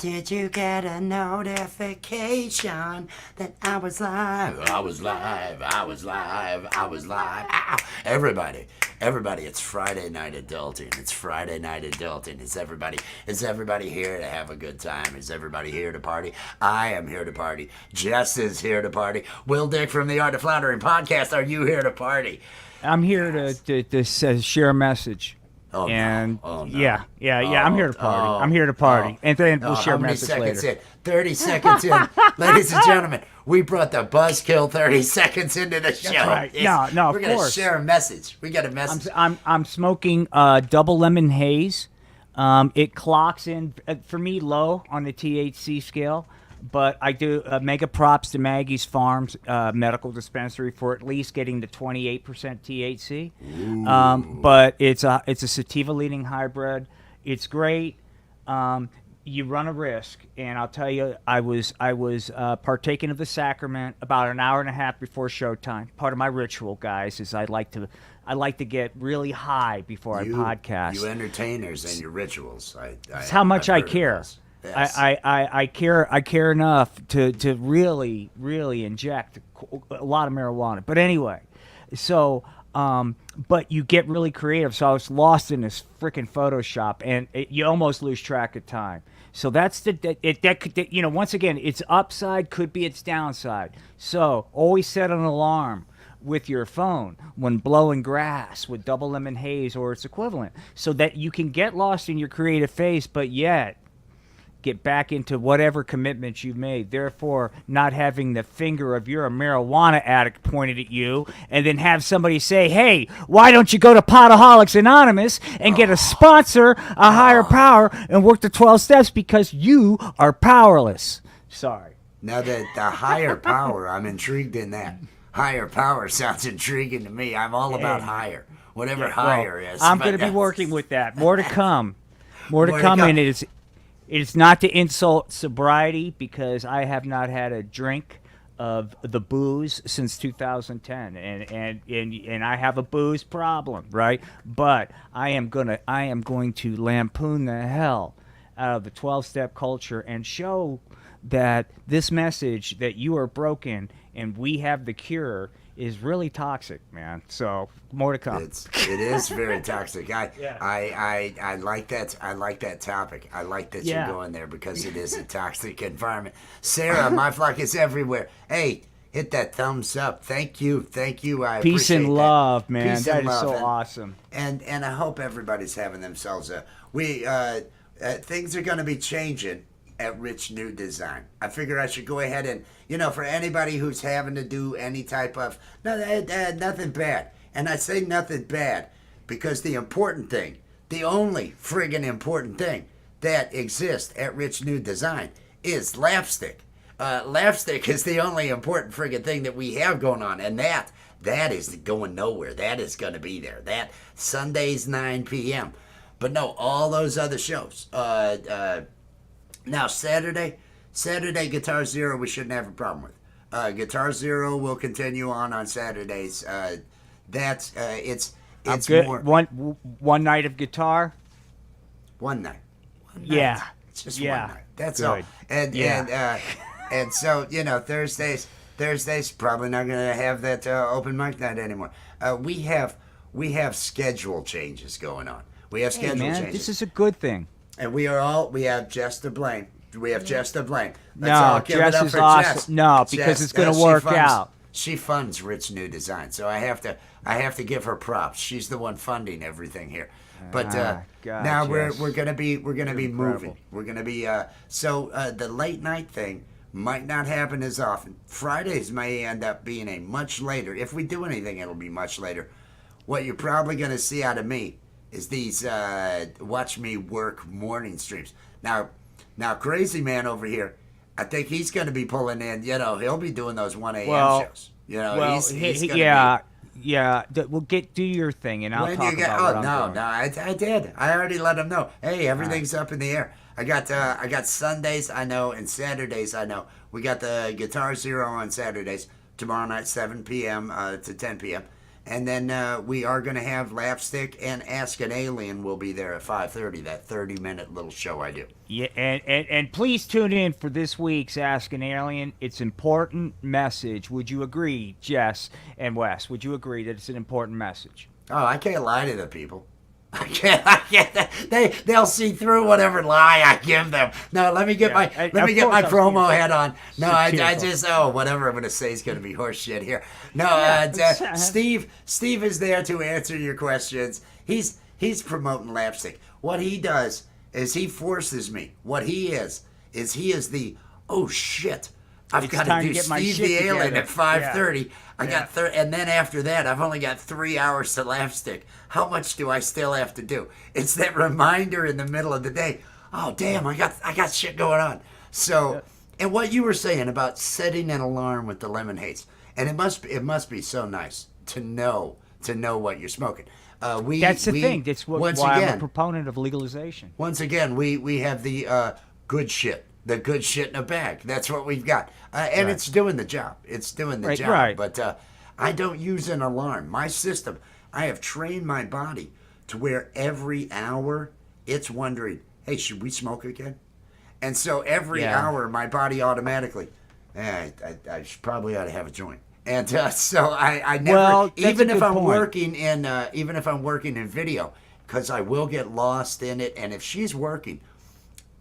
Did you get a notification that I was live? I was live. I was live. I was live. Ow. Everybody, it's Friday night adulting. It's Friday night adulting. Is everybody here to have a good time? Is everybody here to party? I am here to party. Jess is here to party. Will Dick from the Art of Floundering podcast, are you here to party? I'm here to share a message. Oh, and no. Oh, no. yeah, I'm here to party. I'm here to party, and then we'll share how many message seconds later. in? 30 seconds in, ladies and gentlemen. We brought the buzzkill 30 seconds into the show. That's right. Yes. No, we're of gonna course. share a message. We got a message. I'm smoking double lemon haze. It clocks in for me low on the THC scale. But I do mega props to Maggie's Farms medical dispensary for at least getting the 28% THC. But it's a sativa leading hybrid. It's great. You run a risk, and I'll tell you, I was partaking of the sacrament about an hour and a half before showtime. Part of my ritual, guys, is I like to get really high before I podcast. You entertainers and your rituals. It's how much I care. Yes. I care enough to really inject a lot of marijuana. But anyway, so but you get really creative. So I was lost in this freaking Photoshop, and you almost lose track of time. So that's once again, its upside could be its downside. So always set an alarm with your phone when blowing grass with double lemon haze or its equivalent, so that you can get lost in your creative phase, but yet get back into whatever commitments you've made. Therefore, not having the finger of you're a marijuana addict pointed at you, and then have somebody say, hey, why don't you go to Potaholics Anonymous and get a sponsor, a higher power, and work the 12 steps because you are powerless. Sorry. Now that the higher power, I'm intrigued in that. Higher power sounds intriguing to me. I'm all about higher. Whatever higher is. I'm going to be working with that. More to come. More to come, and it's not to insult sobriety, because I have not had a drink of the booze since 2010, and I have a booze problem, right? But I am going to lampoon the hell out of the 12-step culture and show that this message that you are broken and we have the cure is really toxic, man. So more to come. It is very toxic. I like that. I like that topic. I like that you're going there because it is a toxic environment. Sarah, my flock is everywhere. Hey, hit that thumbs up. Thank you. I peace appreciate and love, that. man. Peace that and is love. so awesome. And I hope everybody's having themselves things are going to be changing at Rich New Design. I figure I should go ahead and, for anybody who's having to do any type of, nothing bad. And I say nothing bad because the important thing, the only friggin' important thing that exists at Rich New Design is Lapstick. Lapstick is the only important friggin' thing that we have going on. And that is going nowhere. That is going to be there. That Sundays, 9 p.m. But no, all those other shows. Now, Saturday, Guitar Zero, we shouldn't have a problem with. Guitar Zero will continue on Saturdays. It's good. more One night of guitar. One night. Yeah, it's just one night. That's good. all. And so Thursdays probably not gonna have that open mic night anymore. We have schedule changes going on. We have schedule changes. This is a good thing. And we have Jess to blame. Let's Jess all give it up is for awesome. Jess. No, because Jess, it's going to work out. She funds Rich New Design, so I have to give her props. She's the one funding everything here. But now we're gonna be moving. We're gonna be the late night thing might not happen as often. Fridays may end up being a much later. If we do anything, it'll be much later. What you're probably gonna see out of me is these watch me work morning streams. Now, Crazy Man over here, I think he's going to be pulling in. He'll be doing those 1 a.m. shows. He's going to We'll do your thing, and I'll talk about what I'm doing. I did. I already let him know. Hey, everything's up in the air. I got Sundays, I know, and Saturdays, I know. We got the Guitar Zero on Saturdays. Tomorrow night, 7 p.m. to 10 p.m. And then we are going to have Lapstick and Ask an Alien will be there at 5:30. That 30-minute little show I do. Yeah, and please tune in for this week's Ask an Alien. It's important message. Would you agree, Jess and Wes? Would you agree that it's an important message? Oh, I can't lie to the people. I can't. They'll see through whatever lie I give them. No, let me get my promo hat on. No, I just whatever I'm going to say is going to be horse shit here. No, Steve is there to answer your questions. He's promoting Lapstick. What he does is he forces me. What he is the oh shit. I've got to do Steve the Alien at 5:30. I got and then after that, I've only got 3 hours to Lapstick. How much do I still have to do? It's that reminder in the middle of the day. Oh damn, I got shit going on. So, and what you were saying about setting an alarm with the lemon haze, and it must be so nice to know what you're smoking. That's the thing. That's why I'm a proponent of legalization. Once again, we have the good shit. The good shit in a bag. That's what we've got. And it's doing the job. It's doing the job. Right. But I don't use an alarm. My system, I have trained my body to where every hour it's wondering, hey, should we smoke again? And so every hour my body automatically, I probably ought to have a joint. And so I never, even if I'm working in video, because I will get lost in it. And if she's working,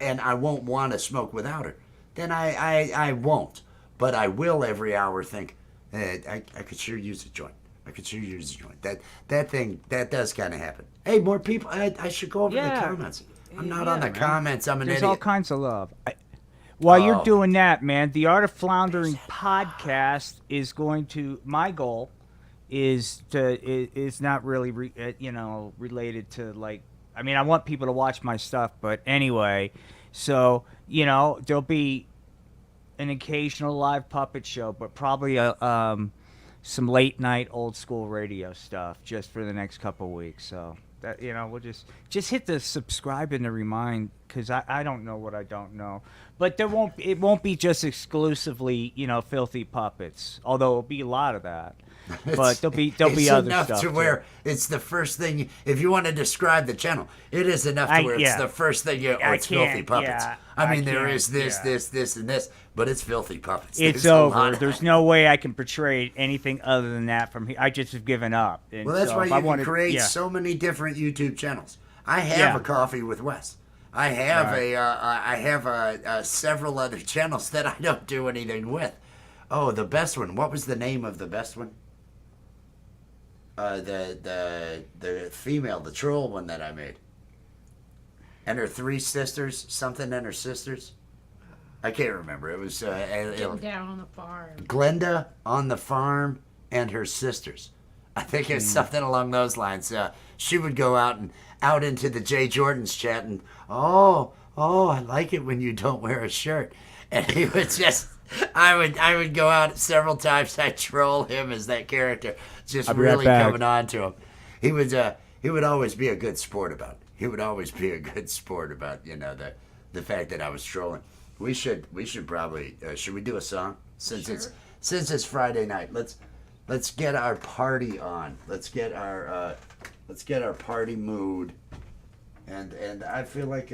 and I won't want to smoke without her, then I won't. But I will every hour think, I could sure use a joint. I could sure use a joint. That does kind of happen. Hey, more people. I should go over the comments. I'm not on the comments. I'm an idiot. There's all kinds of love. While you're doing that, man, the Art of Floundering podcast is going to. My goal is not really related to like. I mean, I want people to watch my stuff, but anyway, so, there'll be an occasional live puppet show, but probably some late night old school radio stuff just for the next couple of weeks. So that, we'll just hit the subscribe and the remind, because I don't know what I don't know, but it won't be just exclusively, filthy puppets, although it'll be a lot of that. But there'll be other enough stuff to where it's the first thing. If you want to describe the channel, it is enough to where it's the first thing. It's filthy puppets. I mean, there is this, and this, but it's filthy puppets. It's over. There's no way I can portray anything other than that from here. I just have given up. And well, that's why you can create so many different YouTube channels. I have a Coffee with Wes. I have several other channels that I don't do anything with. Oh, the best one. What was the name of the best one? The female, the troll one that I made, and her three sisters, something and her sisters. I can't remember. It was Getting down on the farm. Glenda on the farm and her sisters. I think it's something along those lines. She would go out into the Jay Jordan's chat and I like it when you don't wear a shirt, and he would just. I would go out several times. I troll him as that character, just really coming on to him. He would always be a good sport about it. He would always be a good sport about the fact that I was trolling. We should probably should we do a song since it's Friday night. Let's get our party on. Let's get our party mood. And I feel like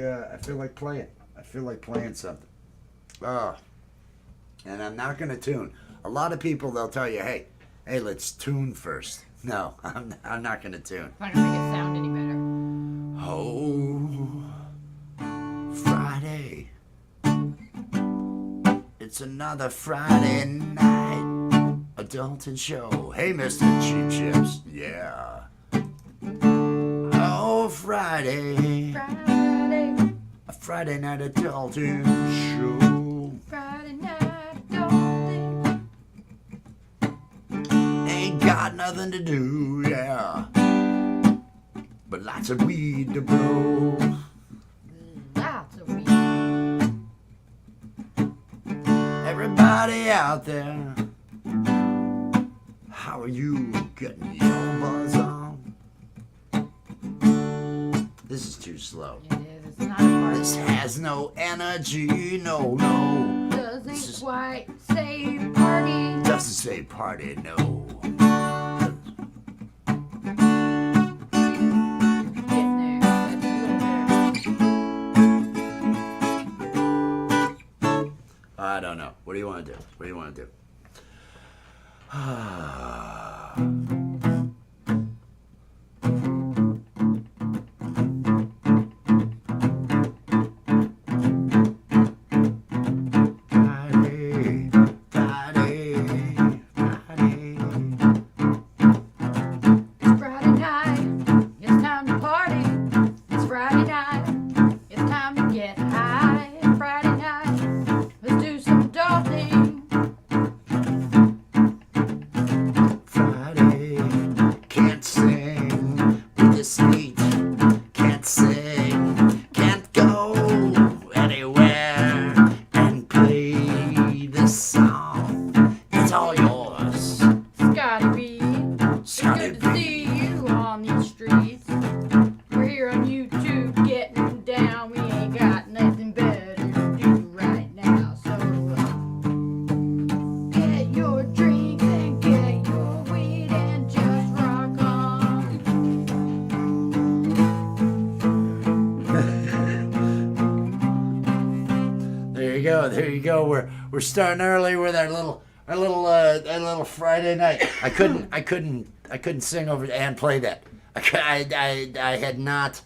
playing. I feel like playing something. And I'm not going to tune. A lot of people, they'll tell you, hey, let's tune first. No, I'm not going to tune. Not going to make it sound any better. Oh, Friday. It's another Friday night. A Dalton show. Hey, Mr. Cheap Chips. Yeah. Oh, Friday. A Friday night at Dalton show. Friday night. Ain't got nothing to do, yeah, but lots of weed to blow. Lots of weed. Everybody out there, how are you getting your buzz on? This is too slow. It is. It's not a party. This has no energy, no. Doesn't quite say party. Doesn't say party, no. I don't know. What do you want to do? What do you want to do? Friday, Friday, Friday. It's Friday night. It's time to party. It's Friday night. It's time to get high. It's Friday night. Let's do some adulting. Friday, can't sing with the sweet, can't sing, can't go anywhere and play this song. It's all yours, Scotty B. It's Scotty good to B. see you on these streets. We're here on YouTube getting down. We ain't got nothing better to do right now. So get your drinks and get your weed and just rock on. There you go. There you go. We're starting early with our little Friday night. I couldn't sing over and play that. I had not.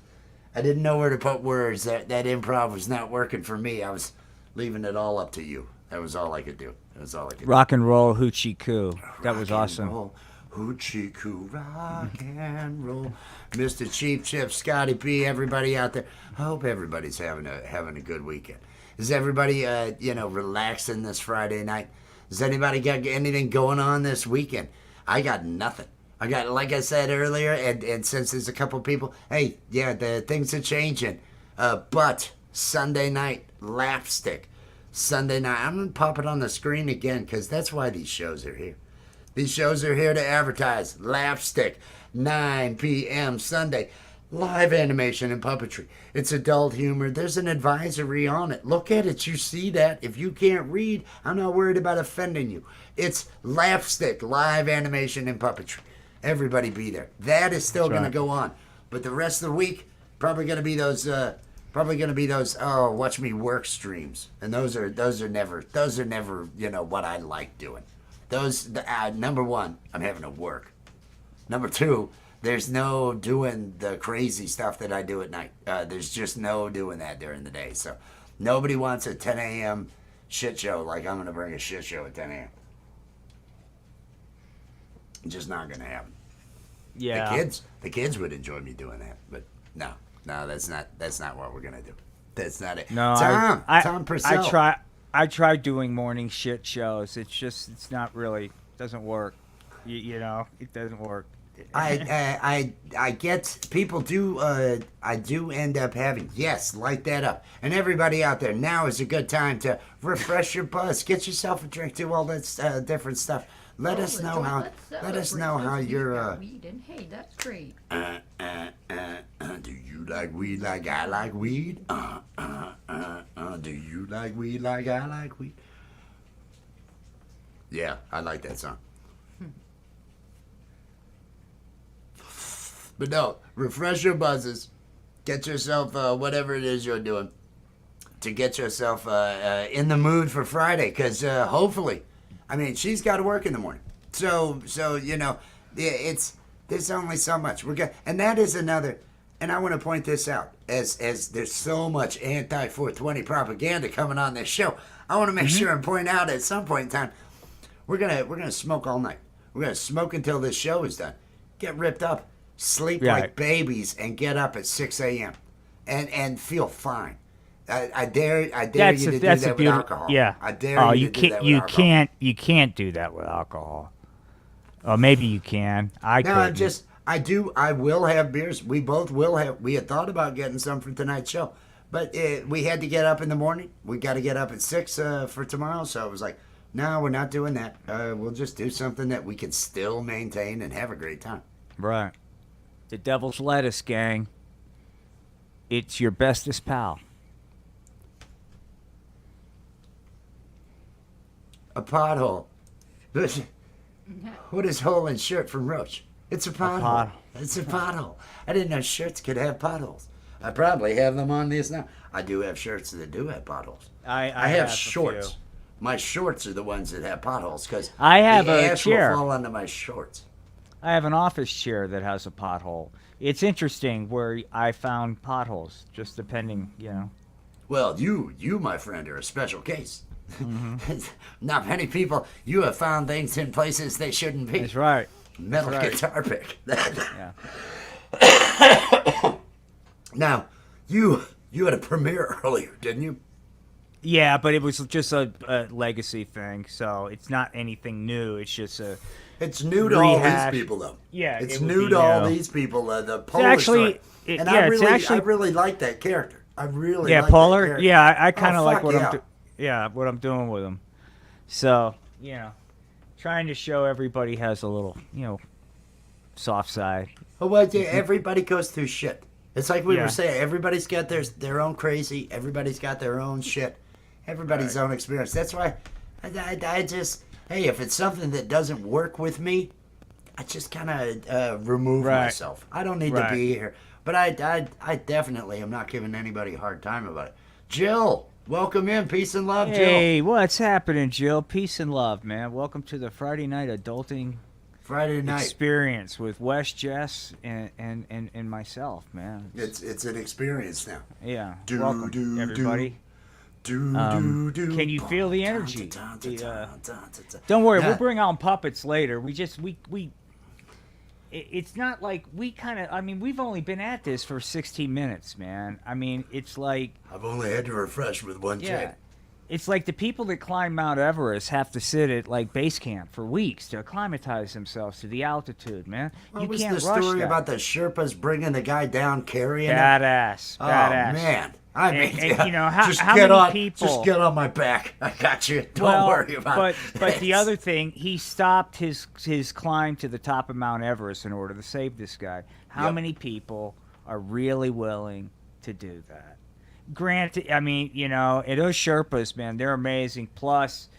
I didn't know where to put words. That improv was not working for me. I was leaving it all up to you. That was all I could do. That was all I could do. Rock and roll hoochie coo. That was Rock and awesome. roll, hoochie coo, rock and roll. Mr. Chief Chip, Scotty P, everybody out there. I hope everybody's having a good weekend. Is everybody relaxing this Friday night? Does anybody got anything going on this weekend? I got nothing. I got, like I said earlier, and since there's a couple people, hey, yeah, the things are changing. But Sunday night, Lapstick. Sunday night, I'm going to pop it on the screen again because that's why these shows are here. These shows are here to advertise. Lapstick, 9 p.m. Sunday. Live animation and puppetry. It's adult humor. There's an advisory on it. Look at it. You see that? If you can't read, I'm not worried about offending you. It's Lapstick, live animation and puppetry. Everybody be there. That is still going to go on. But the rest of the week, probably going to be those watch me work streams. And those are never what I like doing. Number one, I'm having to work. Number two, there's no doing the crazy stuff that I do at night. There's just no doing that during the day. So nobody wants a 10 a.m. shit show like I'm going to bring a shit show at 10 a.m. Just not going to happen. Yeah. The kids would enjoy me doing that, but no, that's not what we're going to do. That's not it. No, Tom Purcell. I try doing morning shit shows. It's not really doesn't work. It doesn't work. I get people do. I do end up having light that up. And everybody out there, now is a good time to refresh your buzz. Get yourself a drink. Do all that different stuff. Let us know how you're. Weed and hey, that's great. Do you like weed like I like weed? Do you like weed like I like weed? Yeah, I like that song. But no, refresh your buzzes. Get yourself whatever it is you're doing to get yourself in the mood for Friday. Because hopefully, I mean, she's got to work in the morning. So there's only so much. And that is another. And I want to point this out as there's so much anti-420 propaganda coming on this show. I want to make sure and point out at some point in time, we're gonna smoke all night. We're gonna smoke until this show is done. Get ripped up. Sleep like babies and get up at 6 a.m. and feel fine. I dare you to do that with alcohol. Yeah. I dare you to do that with alcohol. You can't do that with alcohol. Or maybe you can. I will have beers. We both will have. We had thought about getting some for tonight's show, but we had to get up in the morning. We got to get up at 6 for tomorrow. So it was like, no, we're not doing that. We'll just do something that we can still maintain and have a great time. Right. The devil's lettuce, gang. It's your bestest pal. A pothole. What is hole in shirt from Roach? It's a pothole. It's a pothole. I didn't know shirts could have potholes. I probably have them on this now. I do have shirts that do have potholes. I have have a shorts. few. My shorts are the ones that have potholes because I have the a ash chair. will fall onto my shorts. I have an office chair that has a pothole. It's interesting where I found potholes, just depending, you know. Well, you, my friend, are a special case. Mm-hmm. Not many people. You have found things in places they shouldn't be. That's right. Metal right. guitar pick. Yeah. Now, you had a premiere earlier, didn't you? Yeah, but it was just a legacy thing, so it's not anything new. It's just a. It's new to all these Rehash. people, though. Yeah, it's it would new be to all new. these people. The Polish actually- story. it- And yeah, it's actually- I really like that character. I really Yeah, like that Polar. character. Yeah, I kind of Oh, like fuck what yeah. what I'm doing with him. So, you know, trying to show everybody has a little, soft side. Well, yeah, everybody goes through shit. It's like we Yeah. were saying. Everybody's got their own crazy. Everybody's got their own shit. Everybody's own experience. That's why I just, hey, if it's something that doesn't work with me, I just kind of remove Right. myself. I don't need Right. to be here. But I definitely am not giving anybody a hard time about it. Jill, welcome in. Peace and love, Jill. Hey, what's happening, Jill? Peace and love, man. Welcome to the Friday night adulting Friday night. experience with Wes, Jess, and myself, man. It's an experience now. Yeah. Do, Welcome, do, do. everybody. Do, Can you feel the energy? Dun, dun, dun, dun, dun, dun, dun. Don't worry, Yeah. we'll bring on puppets later. It's not like we've only been at this for 16 minutes, man. I mean, it's like, I've only had to refresh with one yeah. check. It's like the people that climb Mount Everest have to sit at like base camp for weeks to acclimatize themselves to the altitude, man. What You was can't the rush story that. about the Sherpas bringing the guy down carrying him? Badass, Oh badass. man, I mean, And, you know, how just how get many on, people? just get on my back. I got you. Don't Well, worry about it. But the other thing, he stopped his climb to the top of Mount Everest in order to save this guy. How Yep. many people are really willing to do that? Granted, I mean, and those Sherpas, man, they're amazing. Plus,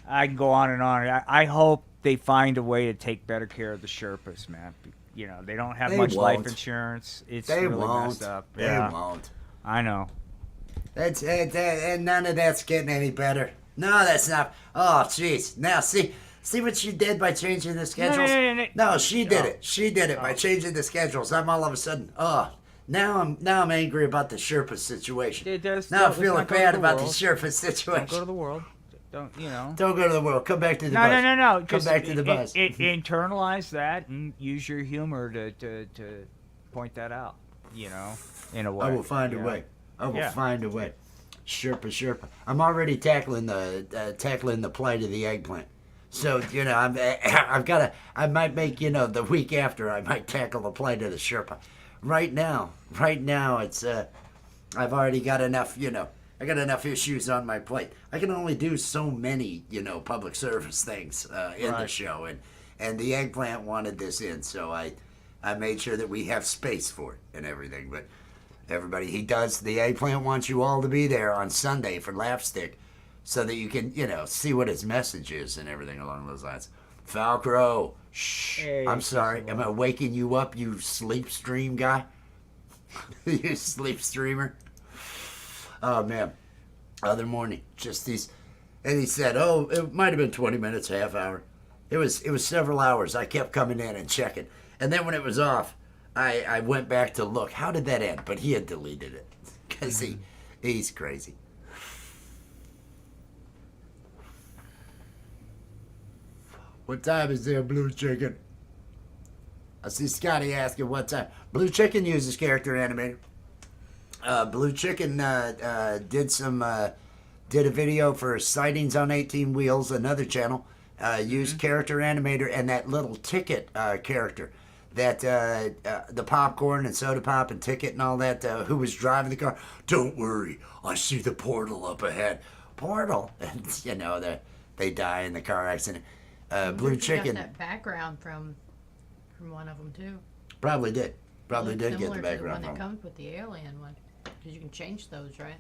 I can go on and on. I hope they find a way to take better care of the Sherpas, man. You know, they don't have They much life won't. insurance. It's They really won't. messed up. They Yeah, won't. I know. And none of that's getting any better. No, that's not. Oh, jeez. Now, see what she did by changing the schedules? No. She did it. She did it by changing the schedules. I'm all of a sudden, now I'm angry about the Sherpa situation. Now I'm feeling bad about the Sherpa Don't situation. go to the world. Don't. Don't go to the world. Come back to the No, bus. no. Come Just back to the bus. internalize that and use your humor to point that out. In a way. I will find a you know? way. I will Yeah. find a way. Sherpa. I'm already tackling the plight of the eggplant. So I might make the week after I might tackle the plight of the Sherpa. Right now it's I've already got enough. I got enough issues on my plate. I can only do so many public service things in the Right. show, and the eggplant wanted this in, so I made sure that we have space for it and everything. But everybody, the eggplant wants you all to be there on Sunday for Lapstick so that you can, see what his message is and everything along those lines. Falcro, shh. Hey, I'm sorry. Am I waking you up, you sleep stream guy? You sleep streamer? Oh, man. Other morning, just these. And he said, it might have been 20 minutes, half hour. It was several hours. I kept coming in and checking. And then when it was off, I went back to look. How did that end? But he had deleted it because he's crazy. What time is there, Blue Chicken? I see Scotty asking what time. Blue Chicken uses character animator. Blue Chicken did a video for Sightings on 18 Wheels, another channel. Used character animator and that little ticket character. That the popcorn and soda pop and ticket and all that, who was driving the car. Don't worry, I see the portal up ahead. Portal, and they die in the car accident. Blue Chicken Got that background from one of them too. probably did get the Similar to background the one from that it. comes with the alien one, because you can change those, right?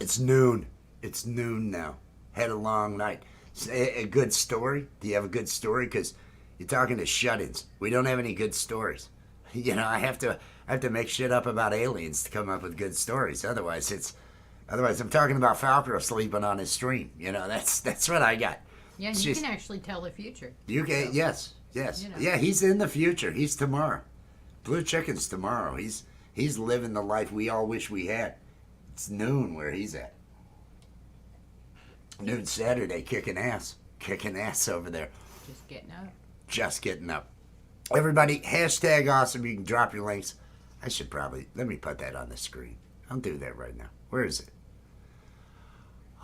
It's noon. It's noon now. Had a long night. A good story? Do you have a good story? Because you're talking to shut-ins. We don't have any good stories. I have to make shit up about aliens to come up with good stories. Otherwise, Otherwise, I'm talking about Falco sleeping on his stream. You know, that's what I got. Yeah, It's you just- can actually tell the future. You can, yes. You know. Yeah, he's in the future. He's tomorrow. Blue Chicken's tomorrow. He's living the life we all wish we had. It's noon where he's at. Noon Saturday, kicking ass over there. Just getting up. Just getting up. Everybody, hashtag awesome. You can drop your links. I should probably, let me put that on the screen. I'll do that right now. Where is it?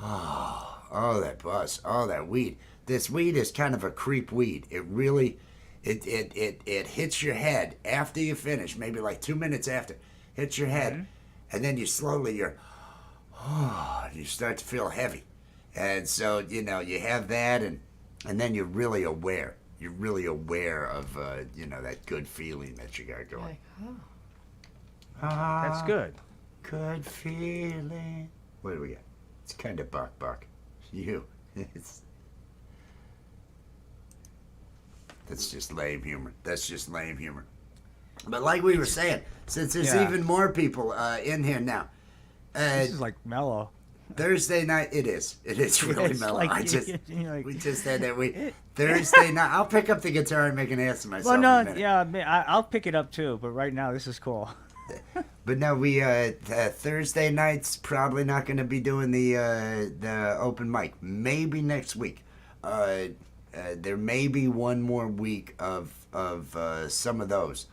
Oh, that buzz. Oh, that weed. This weed is kind of a creep weed. It really, it hits your head after you finish, maybe like 2 minutes after. Hits your head, and then you start to feel heavy. And so, you know, you have that, and then you're really aware. You're really aware of, that good feeling that you got going. Like, oh. That's good. Good feeling. What do we got? It's kind of buck. You. That's just lame humor. But like we were saying, since there's Yeah. even more people in here now, This is like mellow. Thursday night, it is really It's mellow. like- I just like- we just had that Thursday night. I'll pick up the guitar and make an ass of myself. Well, in a no, minute. yeah, I'll pick it up too. But right now, this is cool. But no, we Thursday nights probably not going to be doing the open mic. Maybe next week. There may be one more week of some of those,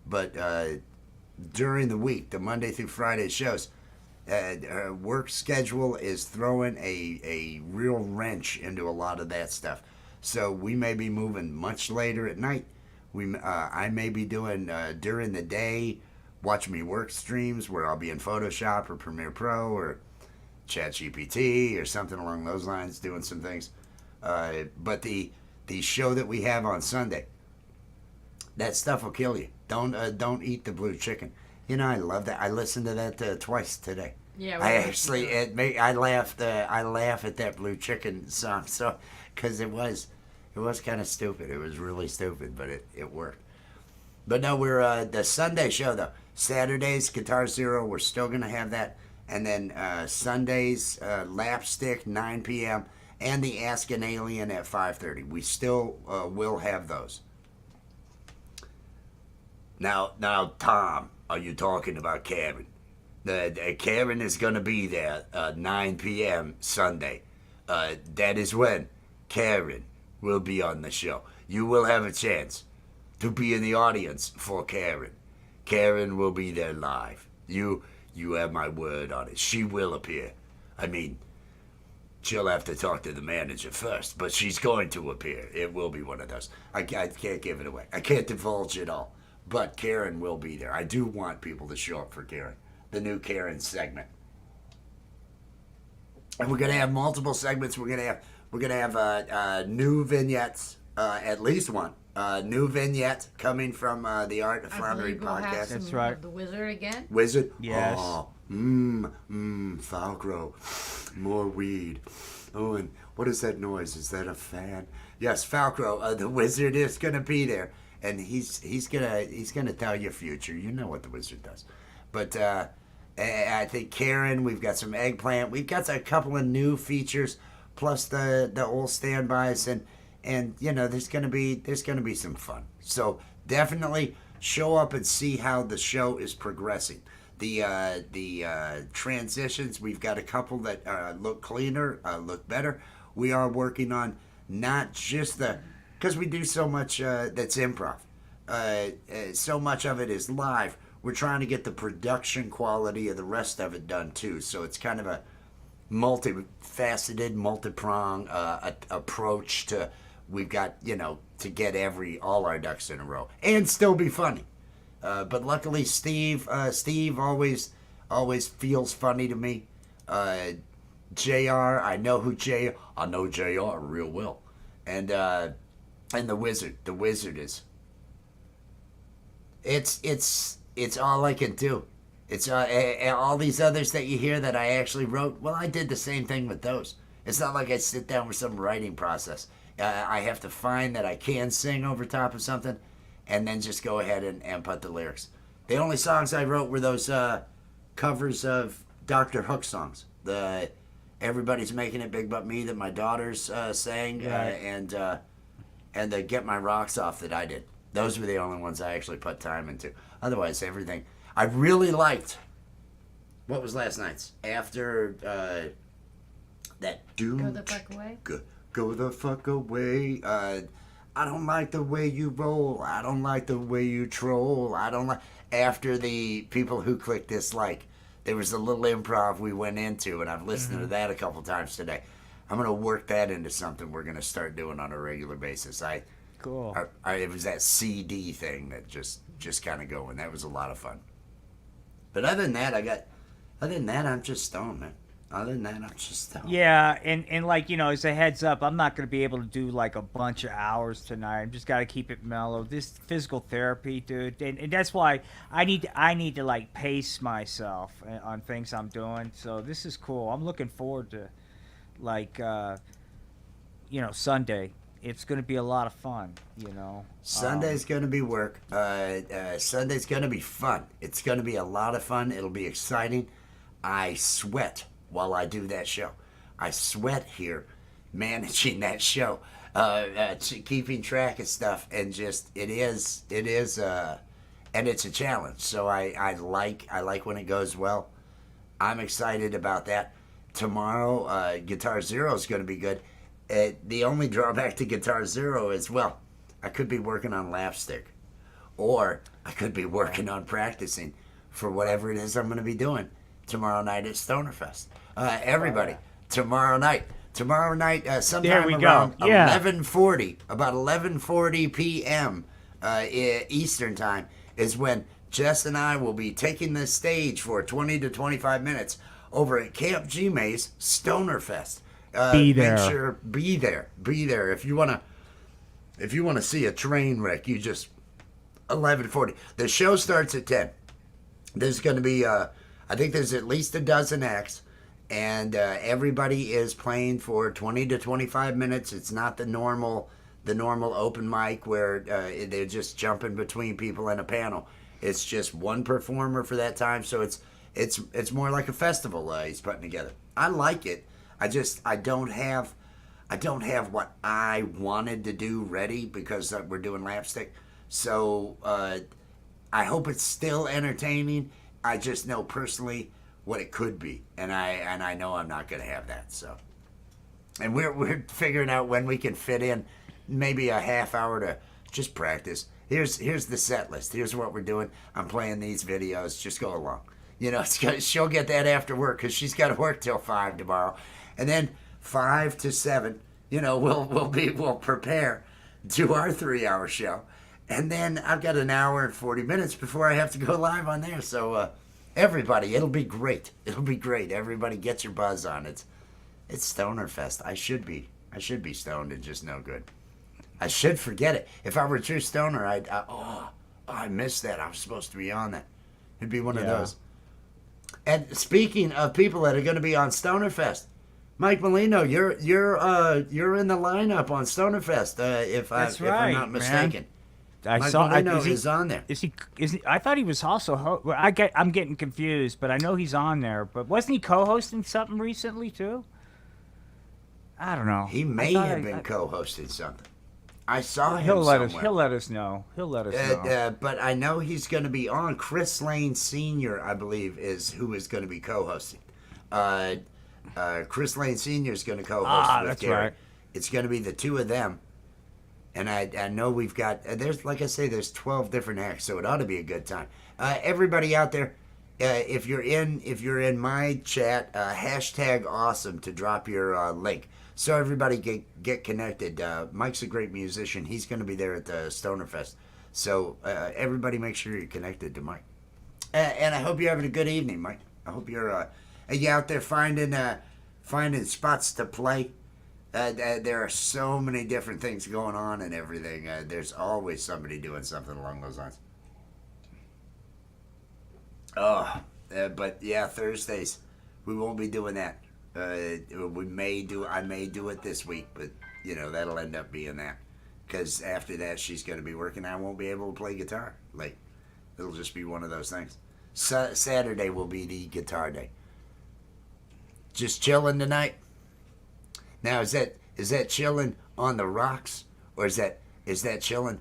but during the week, the Monday through Friday shows, her work schedule is throwing a real wrench into a lot of that stuff. So we may be moving much later at night. I may be doing during the day. Watch me work streams where I'll be in Photoshop or Premiere Pro or ChatGPT or something along those lines, doing some things. But the show that we have on Sunday, that stuff will kill you. Don't eat the blue chicken. You know, I love that. I listened to that twice today. Yeah, I actually I laughed. I laugh at that blue chicken song so because it was kind of stupid. It was really stupid, but it worked. But no, we're the Sunday show though. Saturdays, Guitar Zero, we're still gonna have that, and then Sundays, Lapstick, 9 p.m. and the Ask an Alien at 5:30. We still will have those. Now, Tom, are you talking about Karen? Karen is gonna be there 9 p.m. Sunday. That is when Karen will be on the show. You will have a chance to be in the audience for Karen. Karen will be there live. You have my word on it. She will appear. I mean, she'll have to talk to the manager first, but she's going to appear. It will be one of those. I can't give it away. I can't divulge it all. But Karen will be there. I do want people to show up for Karen. The new Karen segment. And we're gonna have multiple segments. We're gonna have new vignettes, at least one. New vignette coming from the Art of I Floundering believe we'll have podcast. some That's right. of the Wizard again. Wizard? Yes. Oh, Falco. More weed. Oh, and what is that noise? Is that a fan? Yes, Falco, the Wizard is gonna be there, and he's gonna tell your future. You know what the Wizard does. But I think Karen, we've got some eggplant, we've got a couple of new features, plus the old standbys, and you know there's gonna be some fun. So definitely show up and see how the show is progressing. The transitions, we've got a couple that look cleaner, look better. We are working on not just because we do so much that's improv. So much of it is live. We're trying to get the production quality of the rest of it done too. So it's kind of a multifaceted, multi-prong approach to. We've got to get all our ducks in a row and still be funny. But luckily, Steve always feels funny to me. JR, I know JR real well, and the Wizard is. It's all I can do. It's all these others that you hear that I actually wrote. Well, I did the same thing with those. It's not like I sit down with some writing process. I have to find that I can sing over top of something, and then just go ahead and put the lyrics. The only songs I wrote were those covers of Dr. Hook songs. The Everybody's Making It Big But Me that my daughters sang, Right. and the Get My Rocks Off that I did. Those were the only ones I actually put time into. Otherwise, everything I really liked. What was last night's after that Doom? Go the fuck away. Go the fuck away. I don't like the way you roll. I don't like the way you troll. I don't like. After the people who clicked dislike, there was a little improv we went into, and I've listened to that a couple times today. I'm gonna work that into something we're gonna start doing on a regular basis. Cool. It was that CD thing that just kind of going. That was a lot of fun. But other than that, I'm just stoned, man. Other than that, I'm just stoned. Yeah, and like, as a heads up, I'm not going to be able to do like a bunch of hours tonight. I'm just got to keep it mellow. This physical therapy, dude, and that's why I need to like pace myself on things I'm doing. So this is cool. I'm looking forward to like Sunday. It's going to be a lot of fun, Sunday's going to be work. Sunday's going to be fun. It's going to be a lot of fun. It'll be exciting. I sweat while I do that show. I sweat here managing that show, keeping track of stuff, and just it is, and it's a challenge. So I like when it goes well. I'm excited about that. Tomorrow, Guitar Zero is going to be good. The only drawback to Guitar Zero is, well, I could be working on Lapstick, or I could be working on practicing for whatever it is I'm going to be doing tomorrow night at Stonerfest. Everybody, tomorrow night, sometime There we go. around Yeah. 11:40, about 11:40 p.m. Eastern time is when Jess and I will be taking the stage for 20 to 25 minutes over at Camp G Maze Stonerfest. Be there. Make sure be there. If you wanna see a train wreck, you just 11:40. The show starts at 10. There's going to be I think there's at least a dozen acts, and everybody is playing for 20 to 25 minutes. It's not the normal open mic where they're just jumping between people in a panel. It's just one performer for that time, so it's more like a festival he's putting together. I like it. I don't have what I wanted to do ready because we're doing Lapstick. So I hope it's still entertaining. I just know personally what it could be, and I know I'm not going to have that. So, and we're figuring out when we can fit in maybe a half hour to just practice. Here's the set list. Here's what we're doing. I'm playing these videos. Just go along. She'll get that after work because she's got to work till 5 tomorrow, and then 5 to 7. We'll prepare, do our 3-hour show. And then I've got an hour and 40 minutes before I have to go live on there. So everybody, it'll be great. It'll be great. Everybody get your buzz on. It's Stonerfest. I should be stoned and just no good. I should forget it. If I were a true stoner, I missed that. I was supposed to be on that. It'd be one of those. And speaking of people that are going to be on Stonerfest, Mike Molino, you're in the lineup on Stonerfest. If I'm not mistaken. Man. I Mike saw. Molino Is he is on there. Is he? I thought he was also. I'm getting confused, but I know he's on there. But wasn't he co-hosting something recently too? I don't know. He may have been co-hosting something. I saw him He'll let us. somewhere. He'll let us know. But I know he's going to be on. Chris Lane Sr., I believe, is who is going to be co-hosting. Chris Lane Sr. is going to co-host with that's Gary. right. It's going to be the two of them. And I know we've got, there's, like I say, there's 12 different acts, so it ought to be a good time. Everybody out there, if you're in my chat, hashtag awesome to drop your link. So everybody get connected. Mike's a great musician. He's going to be there at the Stonerfest. So everybody make sure you're connected to Mike. And I hope you're having a good evening, Mike. I hope you're out there finding spots to play. There are so many different things going on and everything. There's always somebody doing something along those lines. But yeah, Thursdays we won't be doing that. I may do it this week, but that'll end up being that because after that she's going to be working. I won't be able to play guitar. Like it'll just be one of those things. Saturday will be the guitar day. Just chilling tonight. Now is that chilling on the rocks, or is that chilling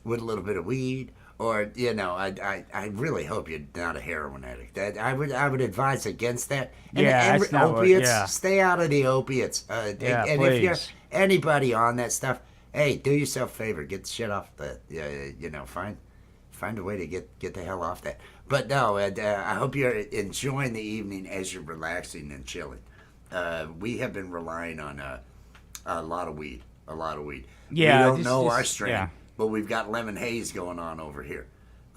with a little bit of weed? Or I really hope you're not a heroin addict. That I would advise against that. And Yeah, that's not what- opiates. yeah. Stay out of the opiates. Yeah, and if you're please. anybody on that stuff, hey, do yourself a favor. Get the shit off the. Find a way to get the hell off that. But no, I hope you're enjoying the evening as you're relaxing and chilling. We have been relying on a lot of weed. Yeah, we don't this know is- our strain, yeah. but we've got lemon haze going on over here.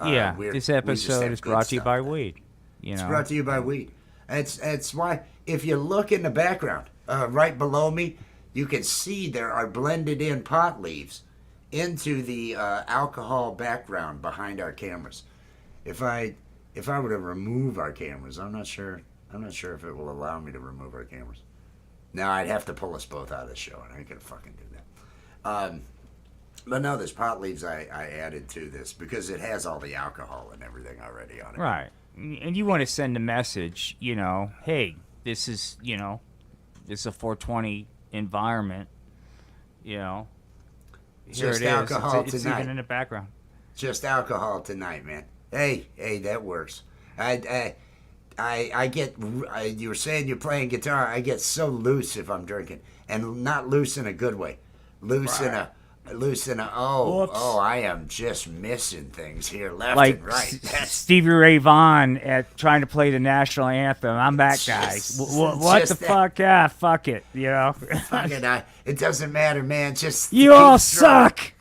Yeah, we this just episode have is good brought to you stuff. by weed. It's brought to you by weed. It's why if you look in the background, right below me, you can see there are blended in pot leaves into the alcohol background behind our cameras. If I were to remove our cameras, I'm not sure if it will allow me to remove our cameras. Now I'd have to pull us both out of the show, and I ain't gonna fucking do that. But no, there's pot leaves I added to this because it has all the alcohol and everything already on it. Right. And you want to send a message, hey, this is a 420 environment, Here Just it is. alcohol It's tonight. even in the background. Just alcohol tonight, man. Hey, that works. I get. You were saying you're playing guitar. I get so loose if I'm drinking, and not loose in a good way. Loose in a. Whoops. I am just missing things here left Like and right. That's Stevie Ray Vaughan at trying to play the national anthem. I'm that guy. Just- What just the that. fuck? Yeah, fuck it. fucking. It doesn't matter, man. Just You keep all strong. suck.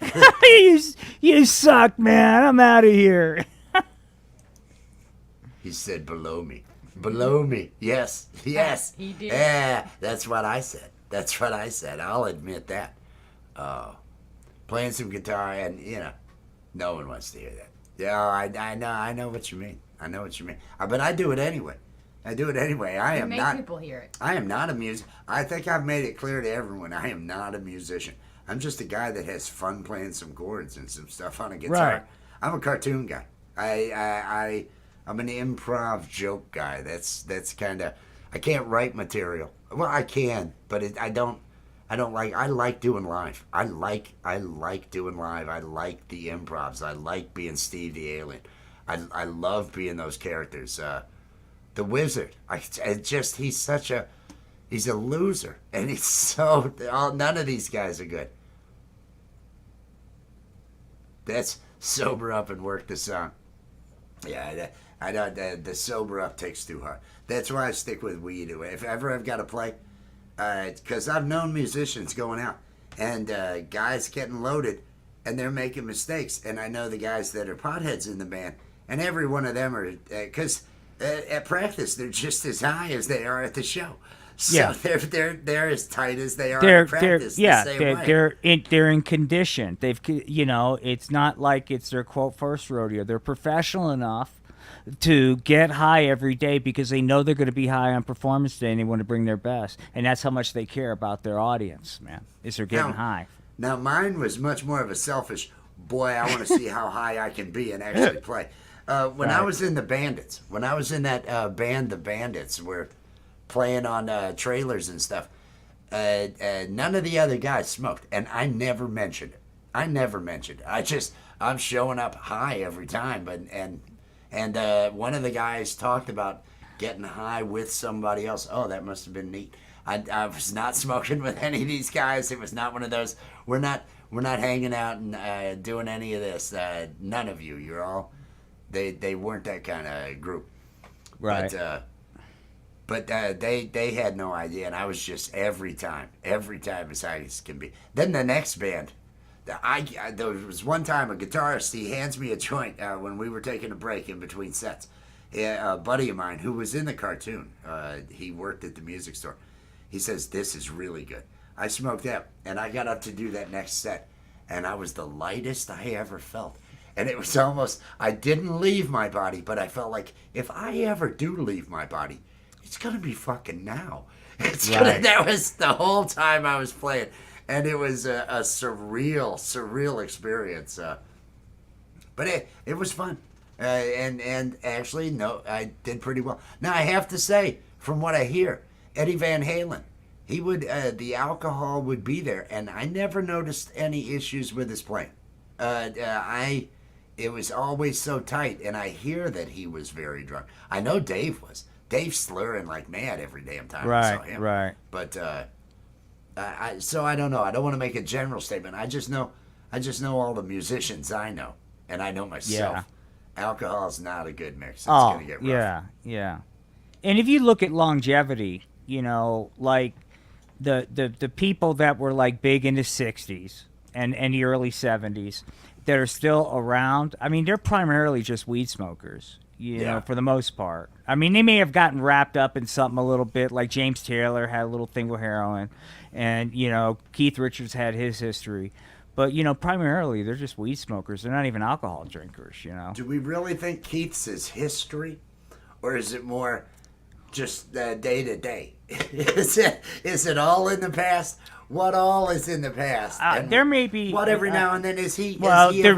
you suck, man. I'm out of here. He said below me. Below me. Yes. Yes. He did. Yeah, that's what I said. I'll admit that. Playing some guitar and, no one wants to hear that. Yeah, I know what you mean. But I do it anyway. I You am make not people hear it. I am not a music. I think I've made it clear to everyone. I am not a musician. I'm just a guy that has fun playing some chords and some stuff on a guitar. Right. I'm a cartoon guy. I'm an improv joke guy. That's kind of. I can't write material. Well, I can, but I don't like. I like doing live. I like doing live. I like the improvs. I like being Steve the Alien. I love being those characters. The Wizard. He's a loser, and he's so. None of these guys are good. That's sober up and work the song. Yeah, I don't. The sober up takes too hard. That's why I stick with weed. If ever I've got to play, because I've known musicians going out and guys getting loaded, and they're making mistakes, and I know the guys that are potheads in the band, and every one of them are because at practice they're just as high as they are at the show. So Yeah. they're as tight as they are at practice. They're in condition. It's not like it's their quote first rodeo. They're professional enough to get high every day because they know they're going to be high on performance day and they want to bring their best. And that's how much they care about their audience, man. Is they're getting high. Now mine was much more of a selfish. Boy, I want to see how high I can be and actually play. When I Right. was in the Bandits, when I was in that band, the Bandits, were playing on trailers and stuff. None of the other guys smoked, and I never mentioned it. I'm showing up high every time, but and one of the guys talked about getting high with somebody else. Oh, that must have been neat. I was not smoking with any of these guys. It was not one of those. We're not hanging out and doing any of this. None of you. You're all. They weren't that kind of group. Right. But they had no idea, and I was just every time as high as can be. Then the next band, there was one time a guitarist, he hands me a joint when we were taking a break in between sets. A buddy of mine who was in the cartoon, he worked at the music store. He says, "This is really good." I smoked that, and I got up to do that next set, and I was the lightest I ever felt. And it was almost, I didn't leave my body, but I felt like if I ever do leave my body, it's going to be fucking now. That was the whole time I was playing. And it was a surreal experience. But it was fun. And actually, no, I did pretty well. Now, I have to say, from what I hear, Eddie Van Halen. He would the alcohol would be there, and I never noticed any issues with his playing. It was always so tight, and I hear that he was very drunk. I know Dave was. Dave's slurring like mad every damn time I saw him. Right. But so I don't know. I don't want to make a general statement. I just know all the musicians I know, and I know myself. Yeah. Alcohol's not a good mix. It's gonna get rough. Yeah. And if you look at longevity, like the people that were like big in the 60s and the early 70s that are still around, I mean, they're primarily just weed smokers, for the most part. I mean, they may have gotten wrapped up in something a little bit, like James Taylor had a little thing with heroin, and, Keith Richards had his history. But, primarily they're just weed smokers. They're not even alcohol drinkers, Do we really think Keith's is history? Or is it more just day to day? Is it all in the past? What all is in the past? There may be what every now and then is he? Well, is he the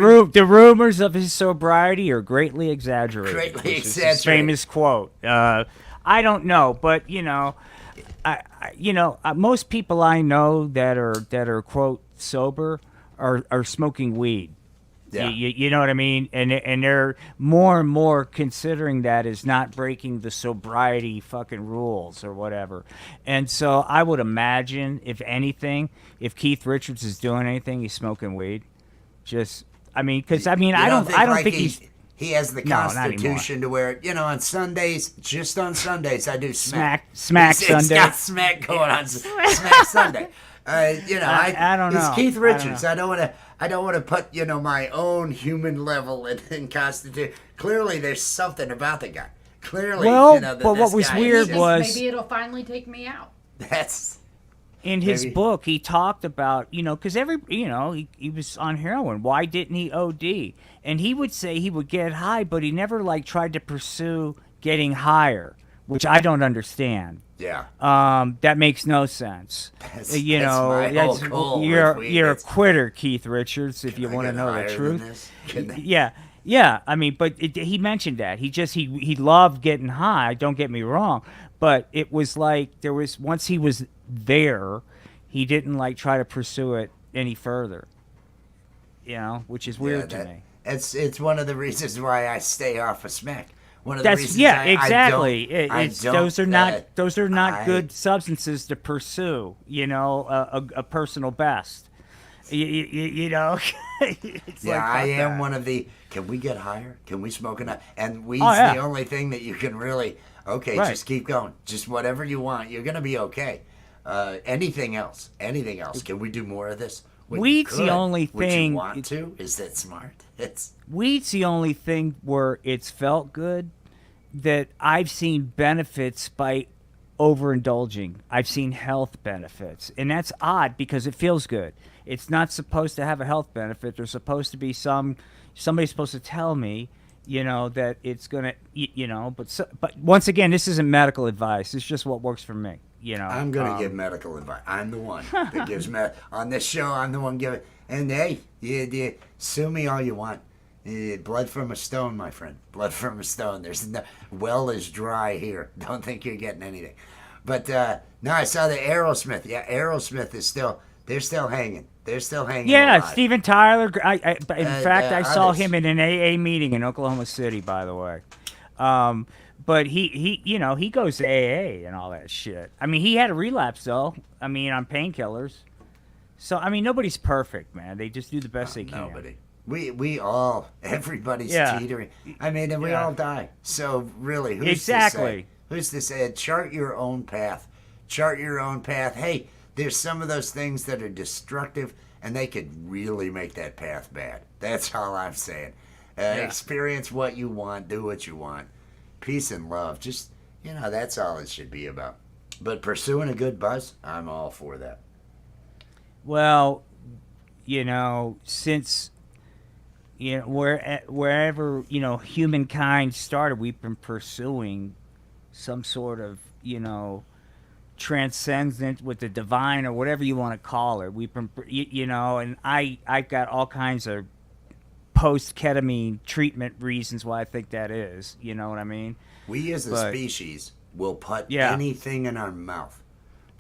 rumors of his sobriety are greatly exaggerated. Greatly which is exaggerated. his famous quote. I don't know, but most people I know that are quote sober are smoking weed. Yeah. You know what I mean? And they're more and more considering that as not breaking the sobriety fucking rules or whatever. And so I would imagine, if anything, if Keith Richards is doing anything, he's smoking weed. I don't think he's. He has the constitution to where, on Sundays, just on Sundays, I do smack. Smack He's Sunday. got smack going on Smack Sunday. I don't know. He's Keith Richards. I don't want to put my own human level in constitution. Clearly, there's something about the guy. Clearly, but what was weird was maybe it'll finally take me out. That's in his book. He talked about because he was on heroin. Why didn't he OD? And he would say he would get high, but he never tried to pursue getting higher, which I don't understand. Yeah. That makes no sense. You're a quitter, Keith Richards, if you want to know the truth. Yeah. I mean, but he mentioned that he loved getting high. Don't get me wrong, but it was like once he was there, he didn't try to pursue it any further. Which is weird to me. It's one of the reasons why I stay off of smack. Exactly. Those are not good substances to pursue. A personal best. I am one of the. Can we get higher? Can we smoke enough? And weed's the only thing that you can really. Okay, just keep going. Just whatever you want. You're gonna be okay. Anything else? Can we do more of this? Weed's the only thing. Would you want to? Is that smart? Weed's the only thing where it's felt good that I've seen benefits by overindulging. I've seen health benefits. And that's odd because it feels good. It's not supposed to have a health benefit. There's supposed to be somebody's supposed to tell me, that it's going to, but once again, this isn't medical advice. It's just what works for me. I'm going to give medical advice. I'm the one that gives on this show. I'm the one giving. And hey, you sue me all you want. Blood from a stone, my friend. Blood from a stone. There's no well is dry here. Don't think you're getting anything. But no, I saw the Aerosmith. Yeah, Aerosmith is still. They're still hanging. They're still hanging. Yeah, alive. Steven Tyler. In fact, I saw him in an AA meeting in Oklahoma City. By the way. But he goes to AA and all that shit. I mean, he had a relapse though. I mean, on painkillers. So I mean, nobody's perfect, man. They just do the best they can. Nobody. Everybody's teetering. I mean, and we all die. So really, who's to say? Who's to say? Chart your own path. Chart your own path. Hey, there's some of those things that are destructive, and they could really make that path bad. That's all I'm saying. Experience what you want. Do what you want. Peace and love. Just, that's all it should be about. But pursuing a good buzz, I'm all for that. Well, since, wherever, humankind started, we've been pursuing some sort of, transcendent with the divine or whatever you want to call it. We've been, and I've got all kinds of post-ketamine treatment reasons why I think that is. You know what I mean? We as a species will put Yeah. anything in our mouth.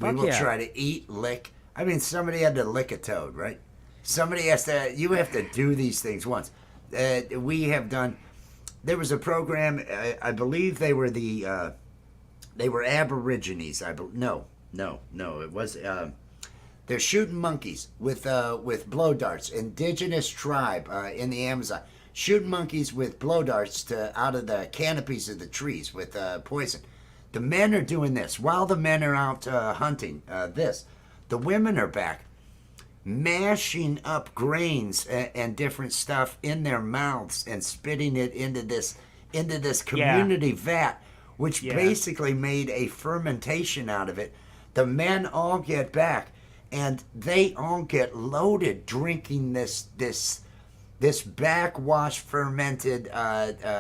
We Fuck will yeah. try to eat, lick. I mean, somebody had to lick a toad, right? Somebody has to. You have to do these things once. We have done. There was a program. I believe they were they were Aborigines. No. It was. They're shooting monkeys with blow darts. Indigenous tribe in the Amazon shooting monkeys with blow darts out of the canopies of the trees with poison. The men are doing this while the men are out hunting. The women are back, mashing up grains and different stuff in their mouths and spitting it into this community vat, which basically made a fermentation out of it. The men all get back, and they all get loaded drinking this backwash fermented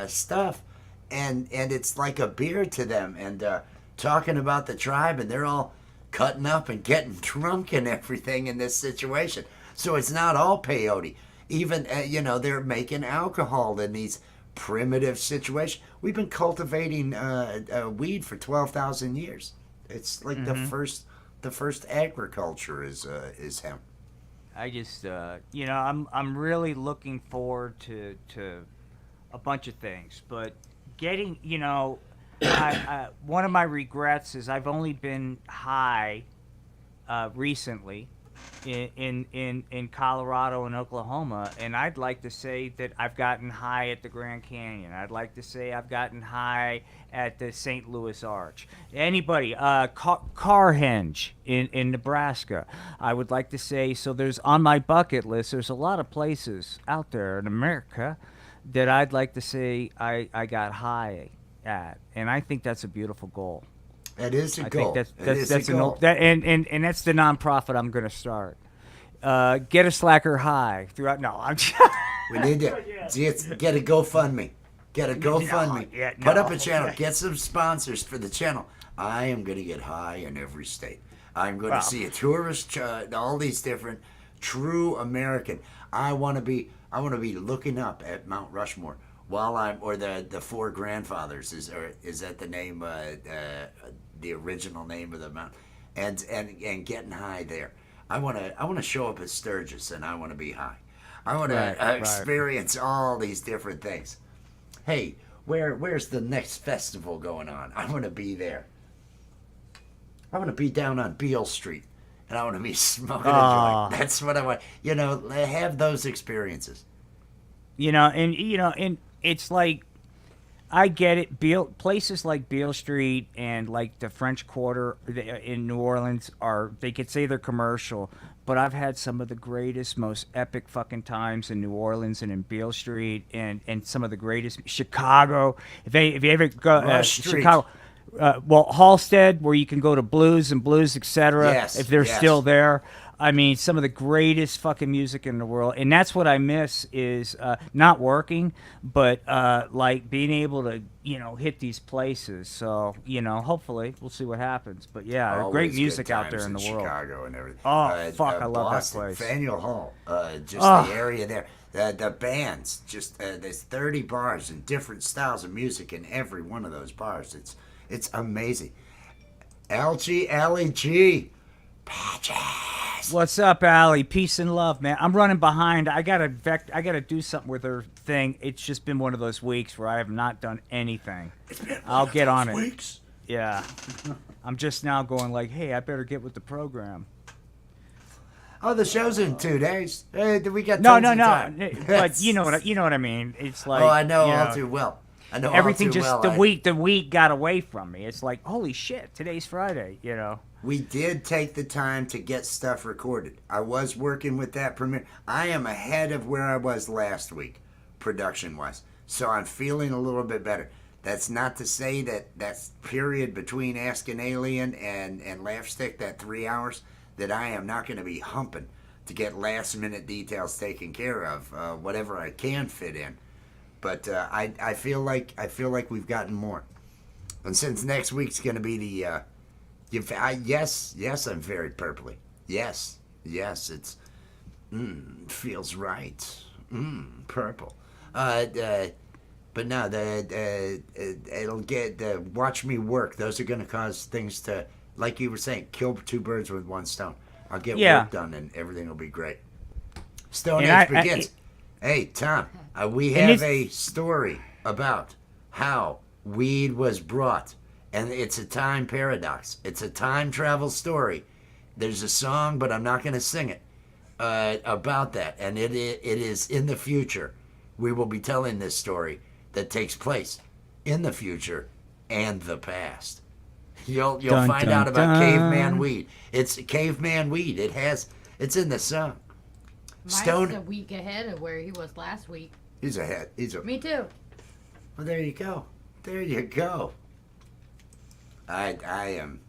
stuff, and it's like a beer to them. And talking about the tribe, and they're all cutting up and getting drunk and everything in this situation. So it's not all peyote. Even they're making alcohol in these primitive situations. We've been cultivating weed for 12,000 years. It's like the first agriculture is hemp. I just, I'm really looking forward to a bunch of things, but getting, one of my regrets is I've only been high recently in Colorado and Oklahoma, and I'd like to say that I've gotten high at the Grand Canyon. I'd like to say I've gotten high at the St. Louis Arch. Anybody, Carhenge in Nebraska. I would like to say, so there's on my bucket list, there's a lot of places out there in America that I'd like to say I got high at, and I think that's a beautiful goal. That is a I goal. think That's that's a goal. and that's the nonprofit I'm going to start. Get a slacker high throughout. No, I'm. We need to get a GoFundMe. Get a GoFundMe. yeah, Put up no. a channel. Get some sponsors for the channel. I am going to get high in every state. I'm going to see a tourist. All these different true American. I want to be looking up at Mount Rushmore while or the Four Grandfathers is that the name the original name of the mountain, and getting high there. I want to show up at Sturgis and I want to be high. I want to experience all these different things. Hey, where's the next festival going on? I want to be there. I want to be down on Beale Street, and I want to be smoking a joint. That's what I want. Have those experiences. And it's like, I get it. Places like Beale Street and like the French Quarter in New Orleans they could say they're commercial, but I've had some of the greatest, most epic fucking times in New Orleans and in Beale Street and some of the greatest. Chicago. If you ever go Chicago. Halstead, where you can go to blues, etc. Yes, if they're yes. still there. I mean, some of the greatest fucking music in the world, and that's what I miss is not working, but like being able to hit these places. So hopefully we'll see what happens. But yeah, Always great good music out times there in the world. Chicago and everything. Oh, fuck, I love Boston, that place. Faneuil Hall, the area there. The bands, there's 30 bars and different styles of music in every one of those bars. It's amazing. Allie G. Patches. What's up, Allie? Peace and love, man. I'm running behind. I gotta do something with her thing. It's just been one of those weeks where I have not done anything. It's been I'll one of get those on it. weeks. Yeah. I'm just now going like, hey, I better get with the program. Oh, the show's in 2 days. Hey, we got No. tons of time. But you know what I mean. It's like, I know all too well. I know everything all too just well. the week got away from me. It's like, holy shit, today's Friday. We did take the time to get stuff recorded. I was working with that premiere. I am ahead of where I was last week, production-wise. So I'm feeling a little bit better. That's not to say that period between Ask an Alien and Laughstick, that 3 hours, that I am not going to be humping to get last-minute details taken care of, whatever I can fit in. But I feel like we've gotten more. And since next week's going to be the... yes, I'm very purpley. Yes, it's feels right. Purple. But But no, it'll get the watch me work. Those are going to cause things to, like you were saying, kill two birds with one stone. I'll get work done and everything will be great. Stone Age begins. Hey, Tom, we have a story about how weed was brought, and it's a time paradox. It's a time travel story. There's a song, but I'm not going to sing it about that, and it is in the future. We will be telling this story that takes place in the future and the past. You'll find out about caveman weed. It's caveman weed. It's in the song. Mike's a week ahead of where he was last week. He's ahead. Me too. Well, there you go. There you go. I am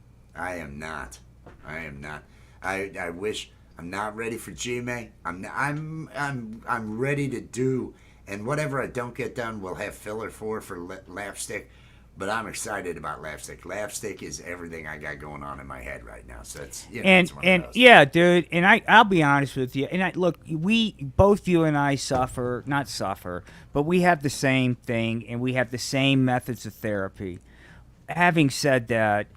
not. I am not. I wish I'm not ready for GMA. I'm ready to do, and whatever I don't get done, we'll have filler for Lapstick. But I'm excited about Lapstick. Lapstick is everything I got going on in my head right now. So it's it's one of those. Yeah, dude. And I'll be honest with you. And look, both you and I not suffer, but we have the same thing, and we have the same methods of therapy. Having said that,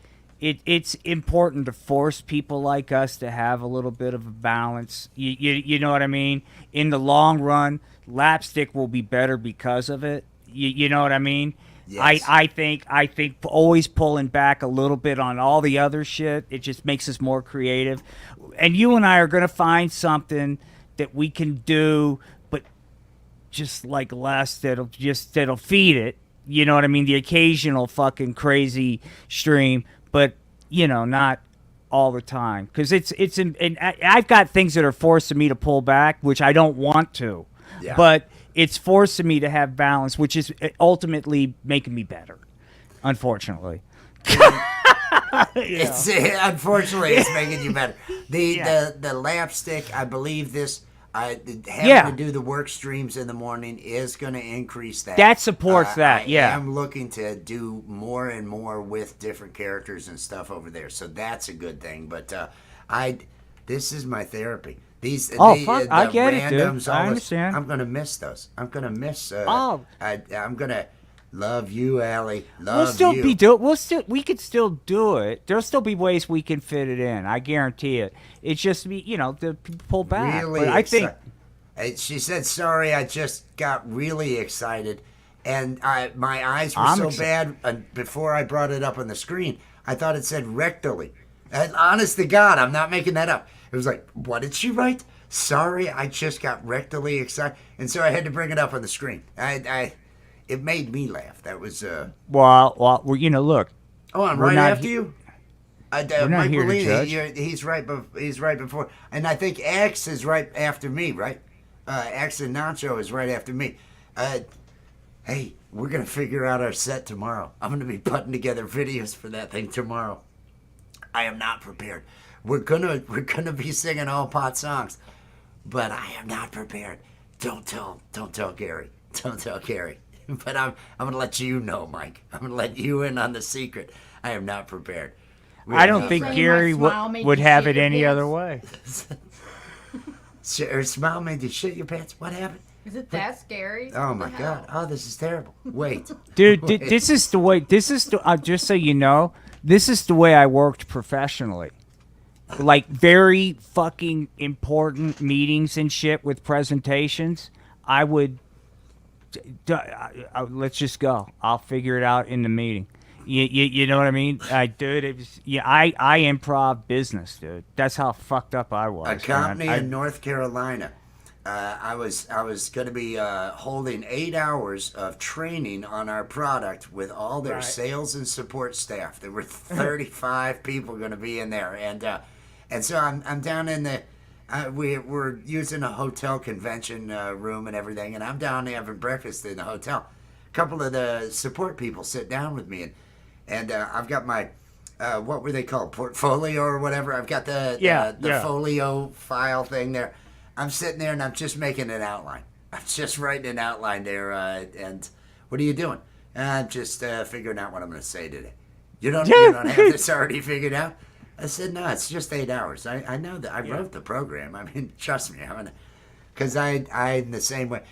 it's important to force people like us to have a little bit of a balance. You know what I mean? In the long run, Lapstick will be better because of it. You know what I mean? Yes. I think always pulling back a little bit on all the other shit, it just makes us more creative. And you and I are going to find something that we can do, but just like less that'll feed it. You know what I mean? The occasional fucking crazy stream, but not all the time. Because I've got things that are forcing me to pull back, which I don't want to. Yeah. But it's forcing me to have balance, which is ultimately making me better, unfortunately. Unfortunately, it's making you better. The Lapstick, I believe this, having to do the work streams in the morning is going to increase that. That supports that, I am looking to do more and more with different characters and stuff over there, so that's a good thing. But this is my therapy. I get it, dude. I understand. I'm gonna miss those. I'm gonna miss. I'm gonna love you, Allie. Love you. We could still do it. There'll still be ways we can fit it in. I guarantee it. It's just the people pull back. Really, but I think. She said, "Sorry, I just got really excited, and my eyes were bad before I brought it up on the screen. I thought it said rectally. And honest to God, I'm not making that up. It was like, what did she write? Sorry, I just got rectally excited. And so I had to bring it up on the screen. It made me laugh. That was... Well, look. Oh, I'm right after you? We're not here to judge. He's right before. And I think X is right after me, right? X and Nacho is right after me. Hey, we're going to figure out our set tomorrow. I'm going to be putting together videos for that thing tomorrow. I am not prepared. We're gonna be singing all pot songs, but I am not prepared. Don't tell Gary. Don't tell Gary. But I'm gonna let you know, Mike. I'm gonna let you in on the secret. I am not prepared. I don't think Gary would have it any other way. Her smile made you shit your pants. What happened? Is it that scary? Oh my God! Oh, this is terrible. Wait, dude. This is the way. Just so you know. This is the way I worked professionally. Like very fucking important meetings and shit with presentations. I would let's just go. I'll figure it out in the meeting. You know what I mean? Dude, it was, I improv business, dude. That's how fucked up I was. A company in North Carolina. I was going to be holding 8 hours of training on our product with all their sales and support staff. There were 35 people going to be in there, and so I'm down in the. We're using a hotel convention room and everything, and I'm down there having breakfast in the hotel. A couple of the support people sit down with me, and I've got my what were they called, portfolio or whatever. I've got the folio file thing there. I'm sitting there and I'm just making an outline. I'm just writing an outline there. And what are you doing? I'm just figuring out what I'm going to say today. You don't have this already figured out? I said, no, it's just 8 hours. I know that. I wrote the program. I mean, trust me. Because I in the same way.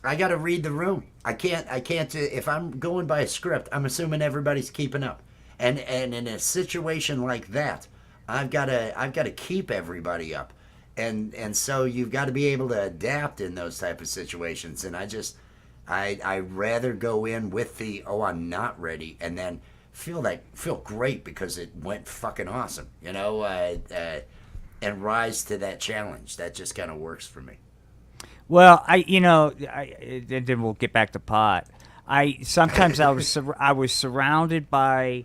I got to read the room. I can't. If I'm going by a script, I'm assuming everybody's keeping up. And in a situation like that, I've got to keep everybody up. And so you've got to be able to adapt in those type of situations. And I rather go in with the, oh, I'm not ready, and then feel great because it went fucking awesome, and rise to that challenge. That just kind of works for me. Well, and then we'll get back to pot. Sometimes I was surrounded by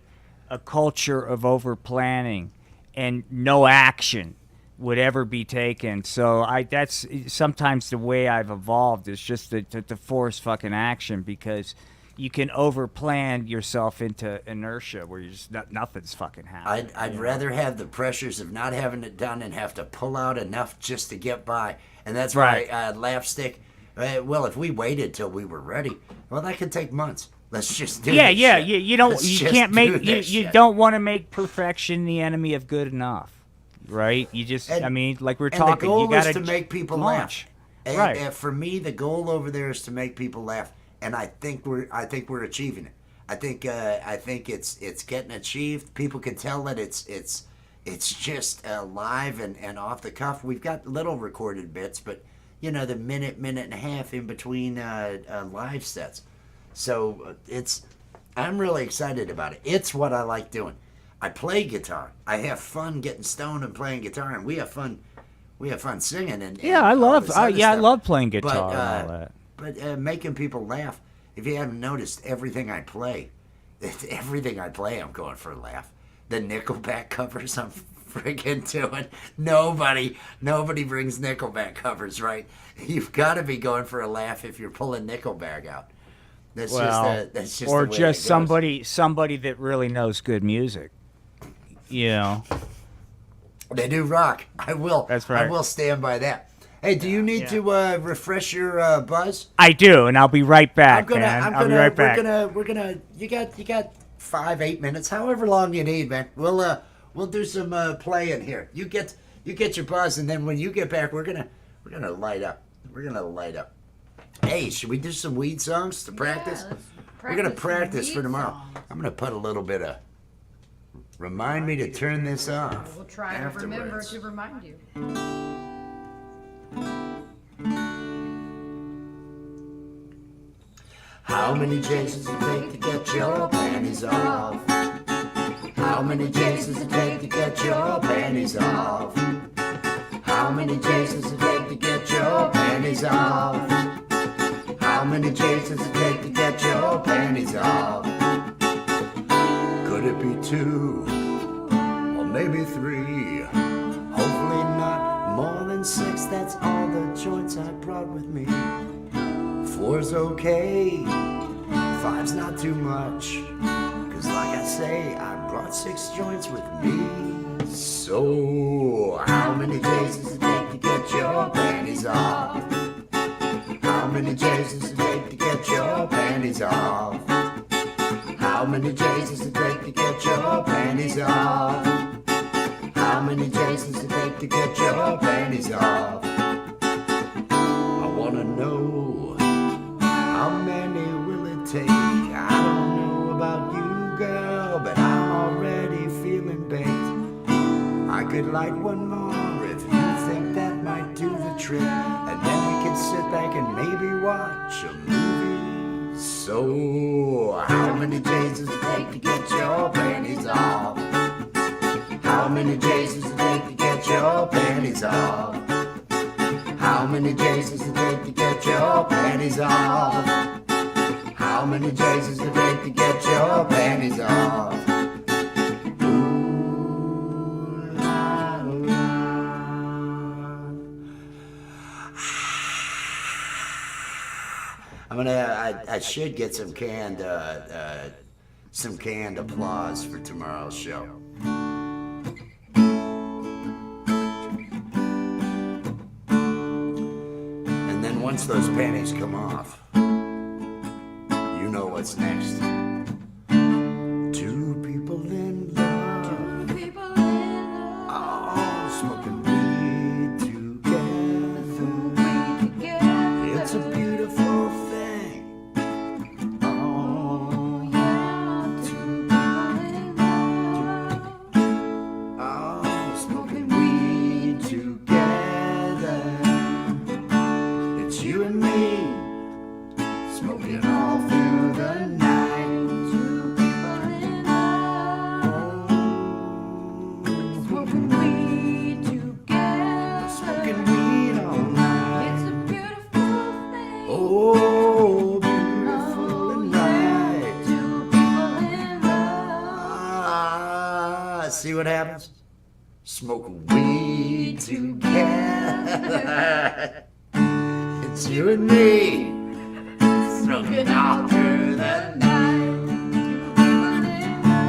a culture of over planning, and no action would ever be taken. So that's sometimes the way I've evolved is just to force fucking action, because you can overplan yourself into inertia where you just nothing's fucking happening. I'd rather have the pressures of not having it done and have to pull out enough just to get by. And that's Right. why Laugh Stick, well, if we waited till we were ready, well, that could take months. Let's just do Yeah, this yeah. shit. You don't. Let's You just can't do make. this You shit. don't want to make perfection the enemy of good enough, right? You just. And- I mean, like we're And talking. the goal You got is to make people launch. laugh. And, Right. and for me, the goal over there is to make people laugh, and I think we're achieving it. I think it's getting achieved. People can tell that it's just live and off the cuff. We've got little recorded bits, but the minute and a half in between live sets. So I'm really excited about it. It's what I like doing. I play guitar. I have fun getting stoned and playing guitar, and we have fun. We have fun singing and Yeah, I all love. this other I stuff. love playing guitar But, and all that. But making people laugh. If you haven't noticed, everything I play, I'm going for a laugh. The Nickelback covers, I'm freaking doing. Nobody brings Nickelback covers, right? You've got to be going for a laugh if you're pulling Nickelback out. That's just or the way just it goes. somebody that really knows good music. They do rock. I will. That's right. I will stand by that. Hey, do you need to refresh your buzz? I do, and I'll be right back, I'm man. gonna. I'll be right back. We're gonna. You got 5-8 minutes, however long you need, man. We'll do some playing here. You get your buzz, and then when you get back, we're gonna light up. We're gonna light up. Hey, should we do some weed songs to practice? let's We're gonna practice some practice for weed tomorrow. songs. I'm gonna put a little bit of. Remind me to turn this off. We'll try to remember afterwards. to remind you. How many J's does it take to get your panties off? How many J's does it take to get your panties off? How many J's does it take to get your panties off? How many J's does it take to get your panties off? Could it be 2 or maybe 3? Hopefully not more than 6. That's all the joints I brought with me. 4's okay, 5's not too much. Cause like I say, I brought 6 joints with me. So, how many J's does it take to get your panties off? How many J's does it take to get your panties off? How many J's does it take to get your panties off? How many J's does it take to get your panties off? I wanna know, how many will it take? I don't know about you, girl, but I'm already feeling baked. I could light one more if you think that might do the trick, and then we could sit back and maybe watch a movie. So, how many J's does it take to get your panties off? How many J's does it take to get your panties off? How many J's does it take to get your panties off? How many J's does it take to get your panties off? Ooh, la, la. I should get some canned applause for tomorrow's show. And then once those panties come off, you know what's next. 2 people in love, People in love, all smoking weed together. we together. It's a beautiful smoke weed together. It's you and me, smoking all through the night.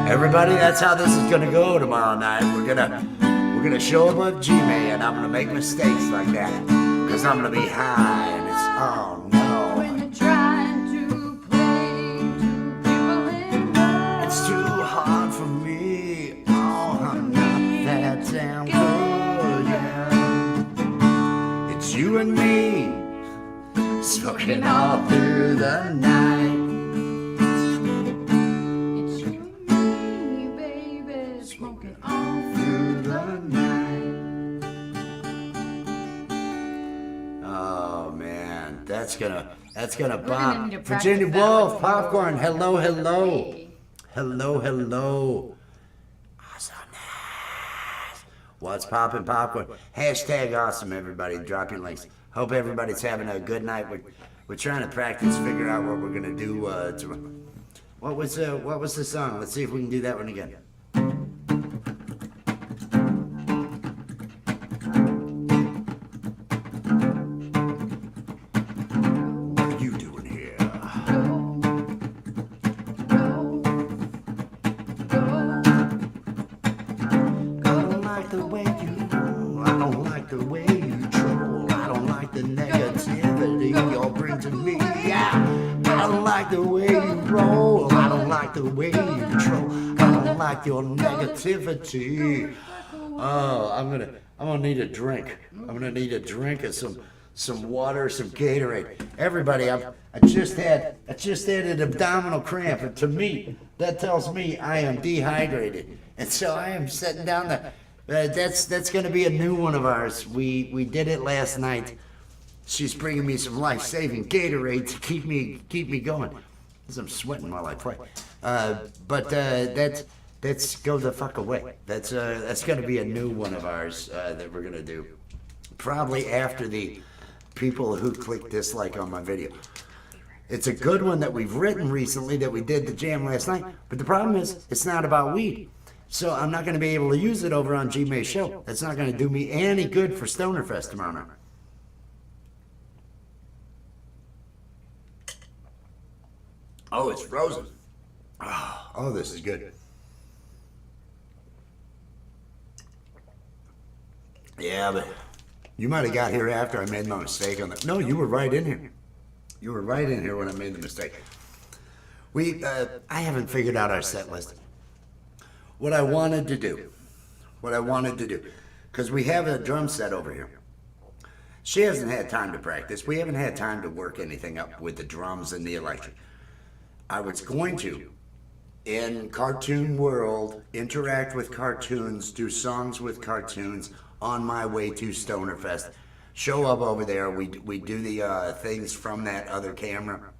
Everybody, that's how this is gonna go tomorrow night. We're gonna show up with G-Man, and I'm gonna make mistakes like that, cause I'm gonna be high, and it's, oh no. When you're trying to play two people in love. It's too hard for me. Oh, I'm not that damn good, yeah. It's you and me, smoking all through the night. It's you and me, baby, smoking all through the night. Oh man, that's gonna gonna bomb. need to practice Virginia that Wolf, one. popcorn. Hello, hello, Hey. hello. Awesomeness. What's poppin' popcorn? Hashtag awesome, everybody. Drop your links. Hope everybody's having a good night. We're trying to practice, figure out what we're gonna do tomorrow. What was the song? Let's see if we can do that one again. What are you doing here? I don't like the way you roll. I don't like the way you troll. I don't like the negativity you're bringing to me. Yeah. I don't like the way you roll. I don't like the way you troll. I don't like your negativity. Oh, I'm gonna need a drink. I'm gonna need a drink of some water, some Gatorade. Everybody, I just had an abdominal cramp, and to me, that tells me I am dehydrated, and so I am setting down the. That's gonna be a new one of ours. We did it last night. She's bringing me some life-saving Gatorade to keep me going, because I'm sweating while I play. But that's go the fuck away. That's gonna be a new one of ours that we're gonna do, probably after the people who click dislike on my video. It's a good one that we've written recently that we did the jam last night, but the problem is it's not about weed. So I'm not going to be able to use it over on G-May's show. That's not going to do me any good for Stonerfest tomorrow night. Oh, it's frozen. Oh, this is good. Yeah, but you might have got here after I made my mistake on that. No, you were right in here. You were right in here when I made the mistake. I haven't figured out our set list. What I wanted to do, because we have a drum set over here. She hasn't had time to practice. We haven't had time to work anything up with the drums and the electric. I was going to, in Cartoon World, interact with cartoons, do songs with cartoons on my way to Stonerfest. Show up over there. We do the things from that other camera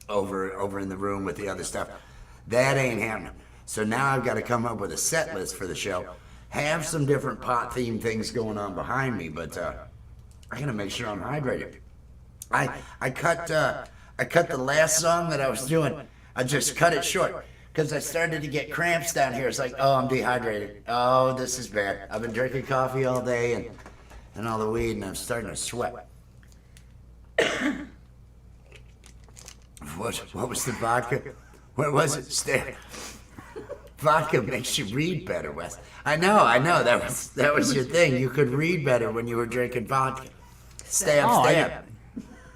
over in the room with the other stuff. That ain't happening. So now I've got to come up with a set list for the show. Have some different pot theme things going on behind me, but I gotta make sure I'm hydrated. I cut the last song that I was doing. I just cut it short because I started to get cramps down here. It's like, oh, I'm dehydrated. Oh, this is bad. I've been drinking coffee all day and all the weed, and I'm starting to sweat. What was the vodka? What was it? Vodka makes you read better, Wes. I know. That was your thing. You could read better when you were drinking vodka. Stab. I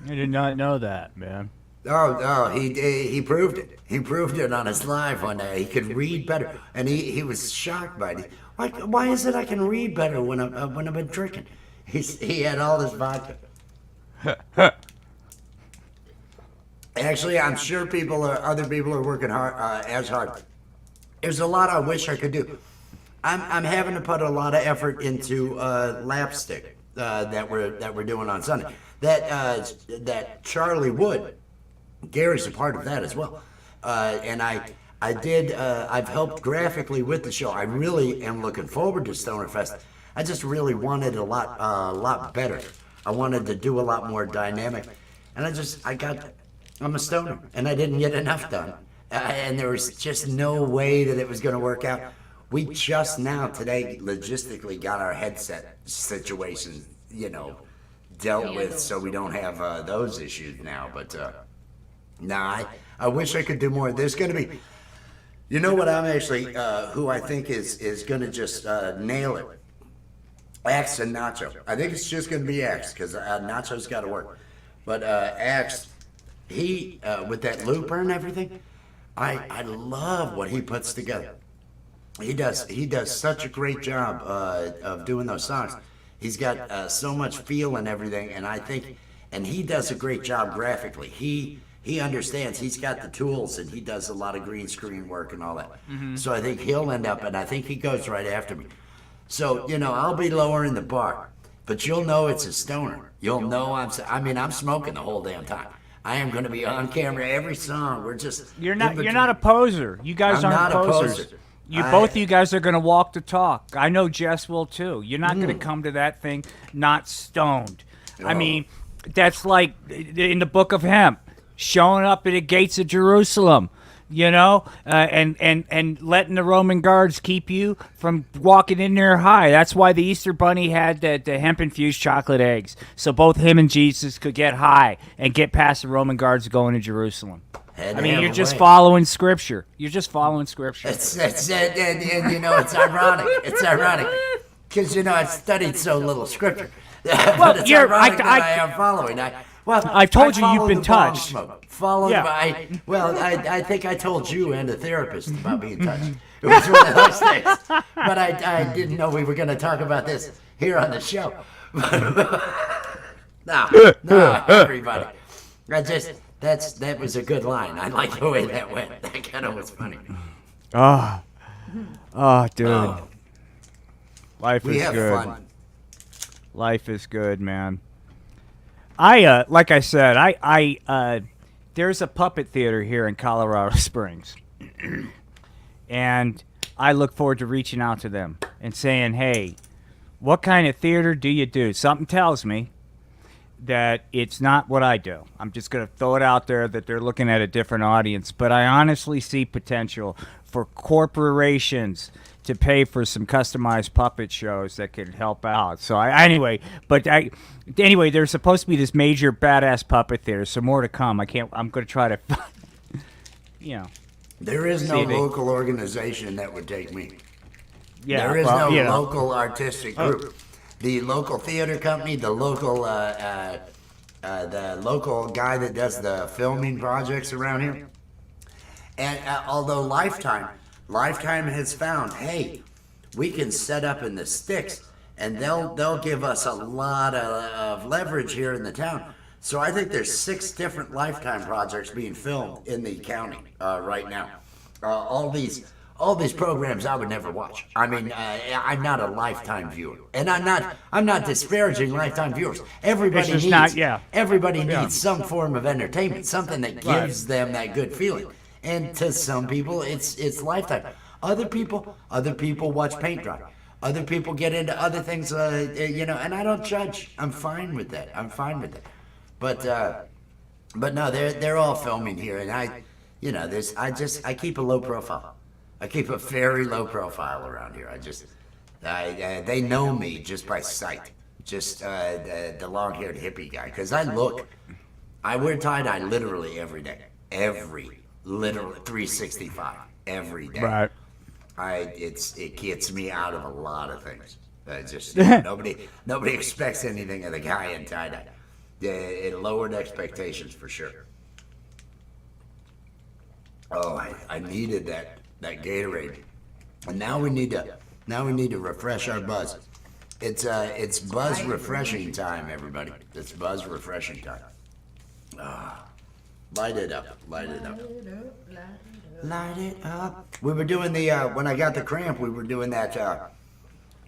did not know that, man. Oh, he proved it. He proved it on his live one day. He could read better, and he was shocked by it. Like, why is it I can read better when I've been drinking? He had all this vodka. Actually, I'm sure other people are working hard, as hard. There's a lot I wish I could do. I'm having to put a lot of effort into Lapstick that we're doing on Sunday. That Charlie Wood, Gary's a part of that as well. And I've helped graphically with the show. I really am looking forward to Stonerfest. I just really wanted a lot better. I wanted to do a lot more dynamic, and I'm a stoner, and I didn't get enough done. And there was just no way that it was going to work out We just now today logistically got our headset situation, dealt with, so we don't have those issues now. But I wish I could do more. There's going to be, what I'm actually, who I think is going to just nail it. Axe and Nacho. I think it's just going to be Axe because Nacho's got to work. But Axe, he with that looper and everything, I love what he puts together. He does such a great job of doing those songs. He's got so much feel and everything, and he does a great job graphically. He understands. He's got the tools, and he does a lot of green screen work and all that. So I think he'll end up, and I think he goes right after me. So I'll be lowering the bar, but you'll know it's a stoner. You'll know I'm smoking the whole damn time. I am going to be on camera every song. We're just You're not a poser. You guys I'm aren't not a posers. poser. Both of you guys are going to walk the talk. I know Jess will too. You're not going to come to that thing not stoned. I mean, that's like in the Book of Hemp, showing up at the gates of Jerusalem, and letting the Roman guards keep you from walking in there high. That's why the Easter Bunny had the hemp-infused chocolate eggs, so both him and Jesus could get high and get past the Roman guards going to Jerusalem. You're just following Scripture. You're just following Scripture. It's ironic. It's ironic because I've studied so little Scripture. Well, it's ironic that I am following. I've told you you've been touched. I think I told you and a therapist about being touched. It was one of those things. But I didn't know we were going to talk about this here on the show. No, everybody. That was a good line. I like the way that went. That kind of was funny. Dude. Life We is have good. fun. Life is good, man. Like I said, there's a puppet theater here in Colorado Springs. And I look forward to reaching out to them and saying, hey, what kind of theater do you do? Something tells me that it's not what I do. I'm just going to throw it out there that they're looking at a different audience. But I honestly see potential for corporations to pay for some customized puppet shows that could help out. So anyway, there's supposed to be this major badass puppet theater. So more to come. I'm going to try to, There is no See, local organization that would take me. Yeah, There is no local artistic group. The local theater company, the local guy that does the filming projects around here, and although Lifetime has found, hey, we can set up in the sticks, and they'll give us a lot of leverage here in the town. So I think there's 6 different Lifetime projects being filmed in the county right now. All these programs I would never watch. I'm not a Lifetime viewer, and I'm not disparaging Lifetime viewers. Everybody needs some form of entertainment, something that gives them that good feeling. And to some people, it's Lifetime. Other people watch paint dry. Other people get into other things, and I don't judge. I'm fine with that. But no, they're all filming here, and I keep a low profile. I keep a very low profile around here. They know me just by sight, just the long-haired hippie guy. Because I wear tie-dye literally every day, literally 365 every day. Right. It gets me out of a lot of things. Nobody expects anything of the guy in tie-dye. It lowered expectations for sure. Oh, I needed that Gatorade, and now we need to refresh our buzz. It's buzz refreshing time, everybody. It's buzz refreshing time. Light it up. Light it up. We were doing when I got the cramp, we were doing that.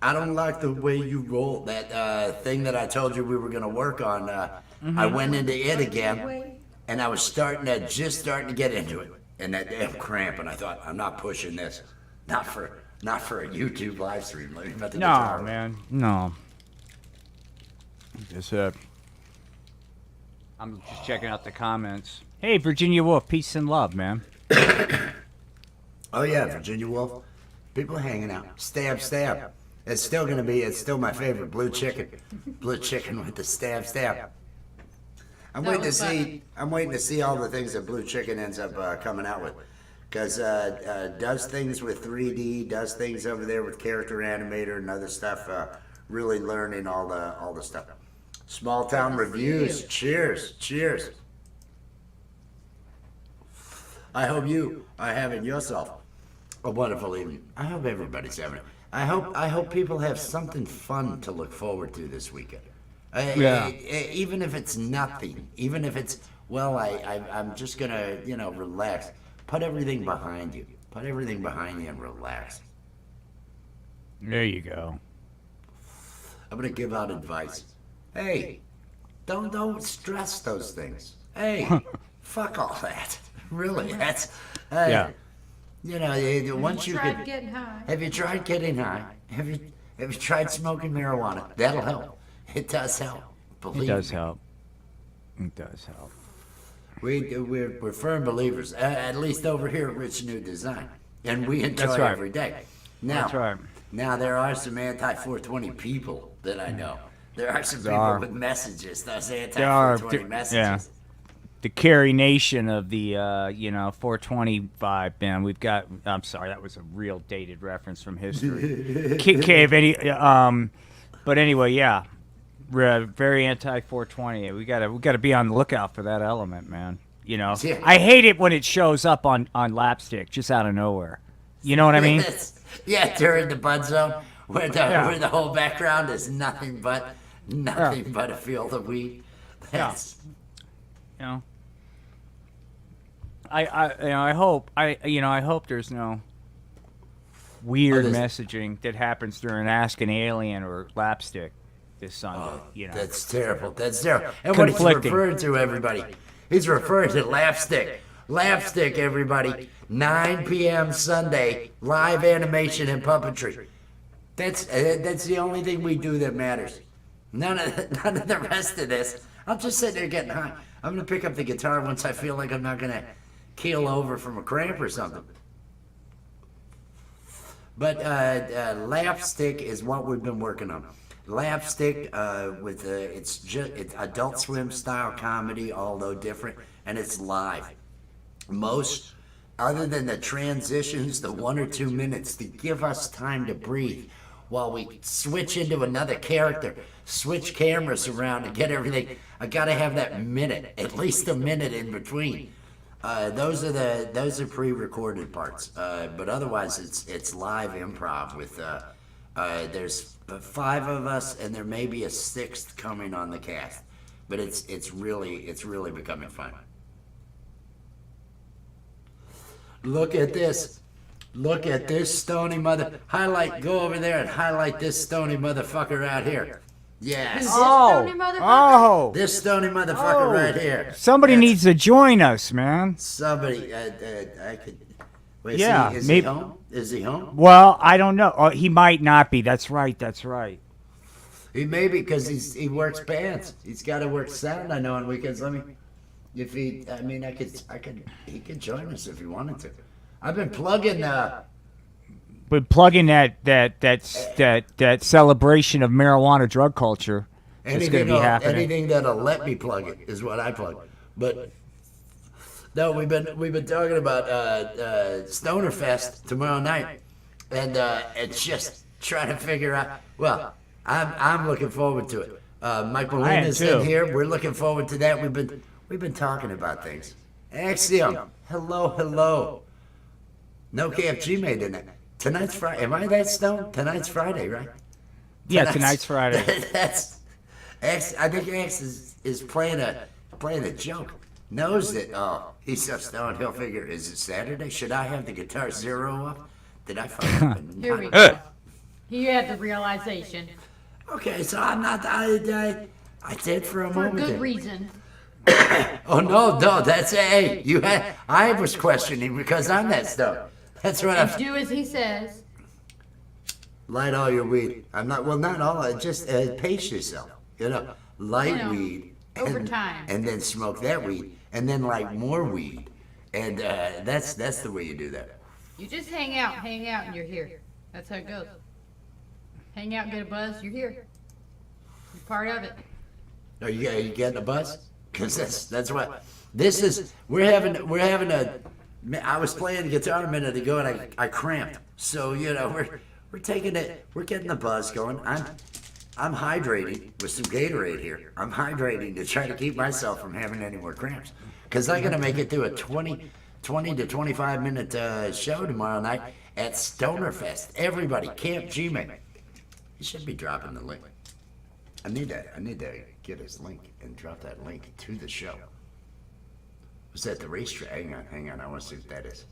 I don't like the way you roll. That thing that I told you we were gonna work on. I went into it again, and I was starting to get into it. And that damn cramp, and I thought, I'm not pushing this, not for a YouTube live stream. Let me put the guitar No, man, no. I'm just checking out the comments. Hey, Virginia Wolf, peace and love, man. Oh yeah, Virginia Wolf. People hanging out. Stab, stab. It's still gonna be. It's still my favorite. Blue chicken. Blue chicken with the stab, stab. I'm That waiting to was see. funny. I'm waiting to see all the things that Blue Chicken ends up coming out with, because does things with 3D, does things over there with character animator and other stuff. Really learning all the stuff. Small town reviews. Cheers, cheers. I hope you are having yourself a wonderful evening. I hope everybody's having it. I hope people have something fun to look forward to this weekend. Yeah. Even if it's nothing, even if it's, well, I'm just gonna, relax. Put everything behind you. Put everything behind you and relax. There you go. I'm gonna give out advice. Hey, don't stress those things. Hey, fuck all that. Really, that's, Yeah. once you Tried can. getting high. Have you tried getting high? Have you tried smoking marijuana? That'll help. It does help. Believe It does me. help. It does help. We're firm believers, at least over here at Rich New Design, and we enjoy That's right. every day. Now, That's right. Now there are some anti-420 people that I know. There are some people are. with messages. Those There anti-420 messages. yeah. The Carrie Nation of the 420 vibe, man. We've got. I'm sorry, that was a real dated reference from history. If any, but anyway, yeah, we're very anti 420. We gotta be on the lookout for that element, man. Yeah. I hate it when it shows up on Lapstick just out of nowhere. You know what I mean? Yeah, during the bud zone, where Yeah. where the whole background is nothing but a field of weed. That's, You know. I hope there's no weird there's- messaging that happens during Ask an Alien or Lapstick this Sunday. That's terrible. That's terrible. And what he's Conflicting. referring to, everybody, he's referring to Lapstick. Lapstick, everybody. 9 p.m. Sunday, live animation and puppetry. That's the only thing we do that matters. None of the rest of this. I'm just sitting there getting high. I'm gonna pick up the guitar once I feel like I'm not gonna keel over from a cramp or something. But Lapstick is what we've been working on. Lapstick with it's Adult Swim style comedy, although different, and it's live. Most, other than the transitions, the 1 or 2 minutes to give us time to breathe while we switch into another character, switch cameras around and get everything. I gotta have that minute, at least a minute in between. Those are pre-recorded parts, but otherwise it's live improv with there's 5 of us and there may be a 6th coming on the cast, but it's really becoming fun. Look at this. Look at this stony mother. Go over there and highlight this stony motherfucker out here. Yes. Stony motherfucker? Oh, This stony motherfucker right here. somebody That's- needs to join us, man. Somebody, I could. Wait, Yeah, is maybe- he home? Is he home? Well, I don't know. Oh, he might not be. That's right. He may be because he works bands. He's got to work sound. I know on weekends. He could join us if he wanted to. I've been plugging. But plugging that celebration of marijuana drug culture is going to be happening. Anything that'll let me plug it is what I plug. But no, we've been talking about Stoner Fest tomorrow night, and it's just trying to figure out. Well, I'm looking forward to it. Mike Molina's too. in here. We're looking forward to that. We've been talking about things. Axiom, hello. No KFG made in it. Tonight's Friday. Am I that stoned? Tonight's Friday, right? Yeah, tonight's Friday. That's X. I think X is playing a joke. Knows that. Oh, he's so stoned. He'll figure. Is it Saturday? Should I have the Guitar Zero up? Did I find? Here we go. He had the realization. Okay, so I'm not. I did for a For a moment. good there. reason. Oh no, that's hey. You had. I was questioning because I'm that stoned. That's what I'm. Do as he says. Light all your weed. I'm not. Well, not all. Just pace yourself. Light weed. over and, time. And then smoke that weed, and then light more weed, and that's the way you do that. You just hang out, and you're here. That's how it goes. Hang out, get a buzz. You're here. You're part of it. Are you getting a buzz? Because that's what this is. We're having a. I was playing guitar a minute ago and I cramped. So we're taking it. We're getting the buzz going. I'm hydrating with some Gatorade here. I'm hydrating to try to keep myself from having any more cramps. Because I'm gonna make it through a 20 to 25 minute show tomorrow night at Stoner Fest. Everybody, Camp G-Man. He should be dropping the link. I need to get his link and drop that link to the show. Was that the racetrack? Hang on. I want to see what that is.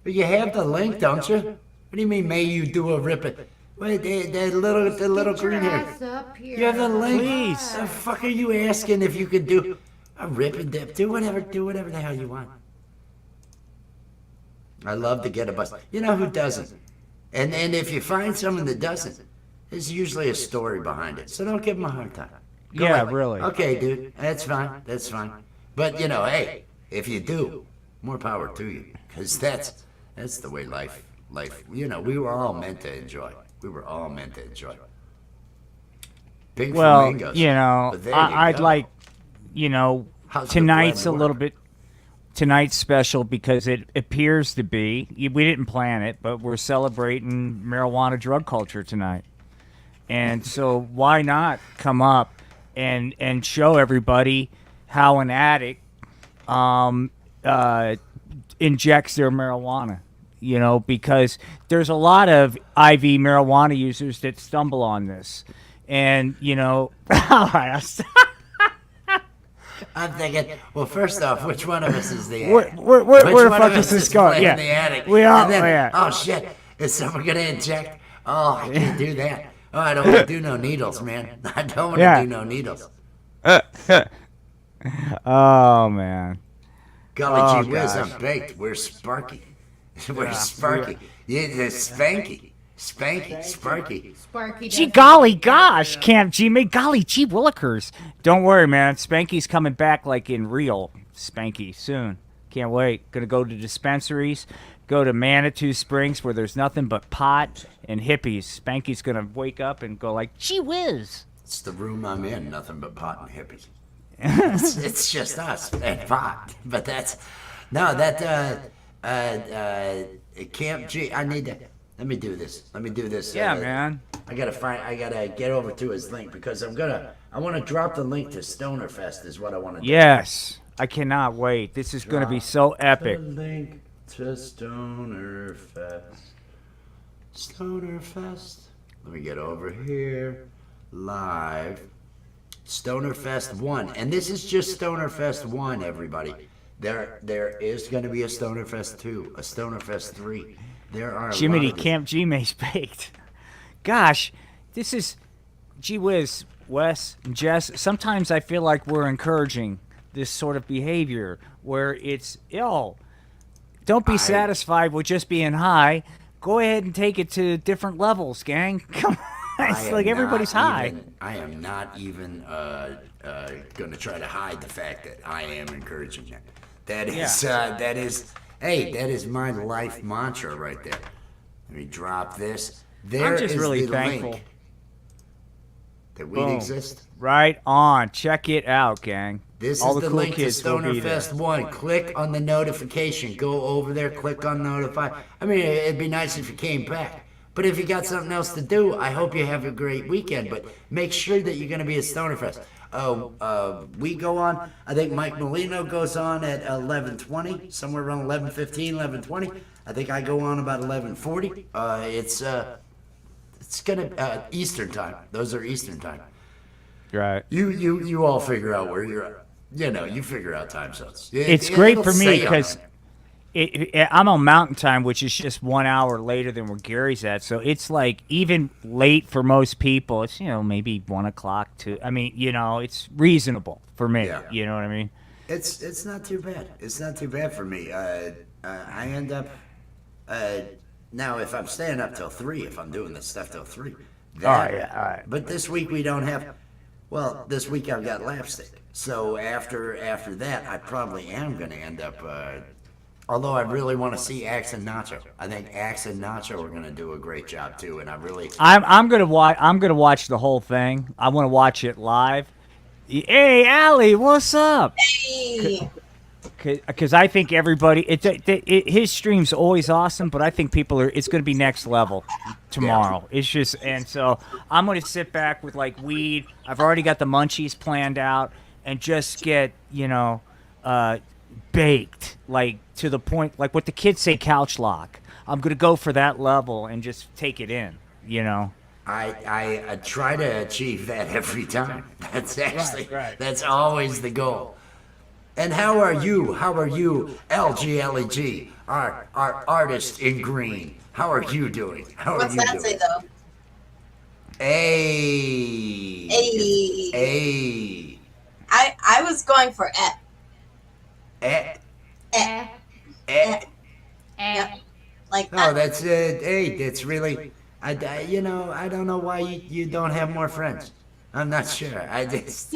But you have the link, don't you? What do you mean, may you do a rip it? Wait, the little Get green your hair. ass up here. You have the link. Please. The fuck are you asking if you could do a rip and dip? Do whatever the hell you want. I love to get a buzz. You know who doesn't? And if you find someone that doesn't, there's usually a story behind it. So don't give them a hard time. Go Yeah, like, really. Okay, dude, that's fine. But hey, if you do, more power to you, because that's the way life. We were all meant to enjoy. Pink Well, flamingos. But there you I'd go. like, How's the tonight's a blend little work? bit. Tonight's special because it appears to be. We didn't plan it, but we're celebrating marijuana drug culture tonight, and so why not come up and show everybody how an addict injects their marijuana. Because there's a lot of IV marijuana users that stumble on this, and all right. I'm thinking, well, first off, which one of us is the Where addict? the Which fuck one of is us this is going? playing Yeah, the addict? we all. And then, Yeah. oh shit, is someone gonna inject? Oh, I can't do that. Oh, I don't want to do no needles, man. I don't want to Yeah. do no needles. Oh man. Golly Oh, gee whiz, gosh. I'm baked. We're Sparky. We're Sparky. Yeah, it's Spanky. Sparky. Sparky. Gee does golly it. gosh, Camp G made golly gee willikers. Don't worry, man. Spanky's coming back like in real Spanky soon. Can't wait. Gonna go to dispensaries, go to Manitou Springs where there's nothing but pot and hippies. Spanky's gonna wake up and go like, gee whiz. It's the room I'm in, nothing but pot and hippies. it's just us and pot. But that's no that Camp G. I need to. Let me do this. Yeah, man. I gotta get over to his link because I want to drop the link to Stoner Fest is what I want to do. Yes. I cannot wait. This is gonna be so epic. The link to Stoner Fest. Stoner Fest. Let me get over here. Live. Stoner Fest 1. And this is just Stoner Fest 1, everybody. There is going to be a Stoner Fest 2, a Stoner Fest 3. There are a Jiminy lot of Camp G May's baked. Gosh, this is gee whiz, Wes and Jess. Sometimes I feel like we're encouraging this sort of behavior where it's don't be satisfied with just being high. Go ahead and take it to different levels, gang. Come on. It's like everybody's high. I am not even going to try to hide the fact that I am encouraging that. That is my life mantra right there. Let me drop this. There I'm just is really the thankful. link that we Boom. exist. Right on. Check it out, gang. This All is the the cool link to kids will Stoner be there. Fest 1. Click on the notification. Go over there, click on notify. I mean, it'd be nice if you came back. But if you got something else to do, I hope you have a great weekend. But make sure that you're going to be at Stoner Fest. We go on, I think Mike Molino goes on at 11:20, somewhere around 11:15, 11:20. I think I go on about 11:40. It's gonna Eastern time. Those are Eastern time. Right. You all figure out where you're at. You figure out time zones. It's great it'll for me say on because I'm on Mountain Time, which is just 1 hour later than where Gary's at. So it's like even late for most people. It's maybe 1 o'clock to. I mean, it's reasonable for me. Yeah. You know what I mean? It's not too bad. It's not too bad for me. I end up now if I'm staying up till 3, if I'm doing this stuff till 3. Yeah, all right. But this week we don't have. Well, this week I've got Lapstick. So after that, I probably am going to end up Although I really want to see Axe and Nacho. I think Axe and Nacho are going to do a great job too, and I really. I'm gonna watch. I'm gonna watch the whole thing. I want to watch it live. Hey, Allie, what's up? Hey. Because I think everybody, his stream's always awesome, but I think people are. It's gonna be next level tomorrow. It's just, and so I'm gonna sit back with like weed. I've already got the munchies planned out, and just get baked, like to the point, like what the kids say, couch lock. I'm gonna go for that level and just take it in. I try to achieve that every time. That's actually Right. that's always the goal. And how are you? How are you, LGLEG, our artist in green? How are you doing? How are What's you that doing? say though? Hey. Hey. Hey. I was going for Eh. Eh, Eh. eh. like No, that's hey, that's really I don't know why you don't have more friends. I'm not sure. I just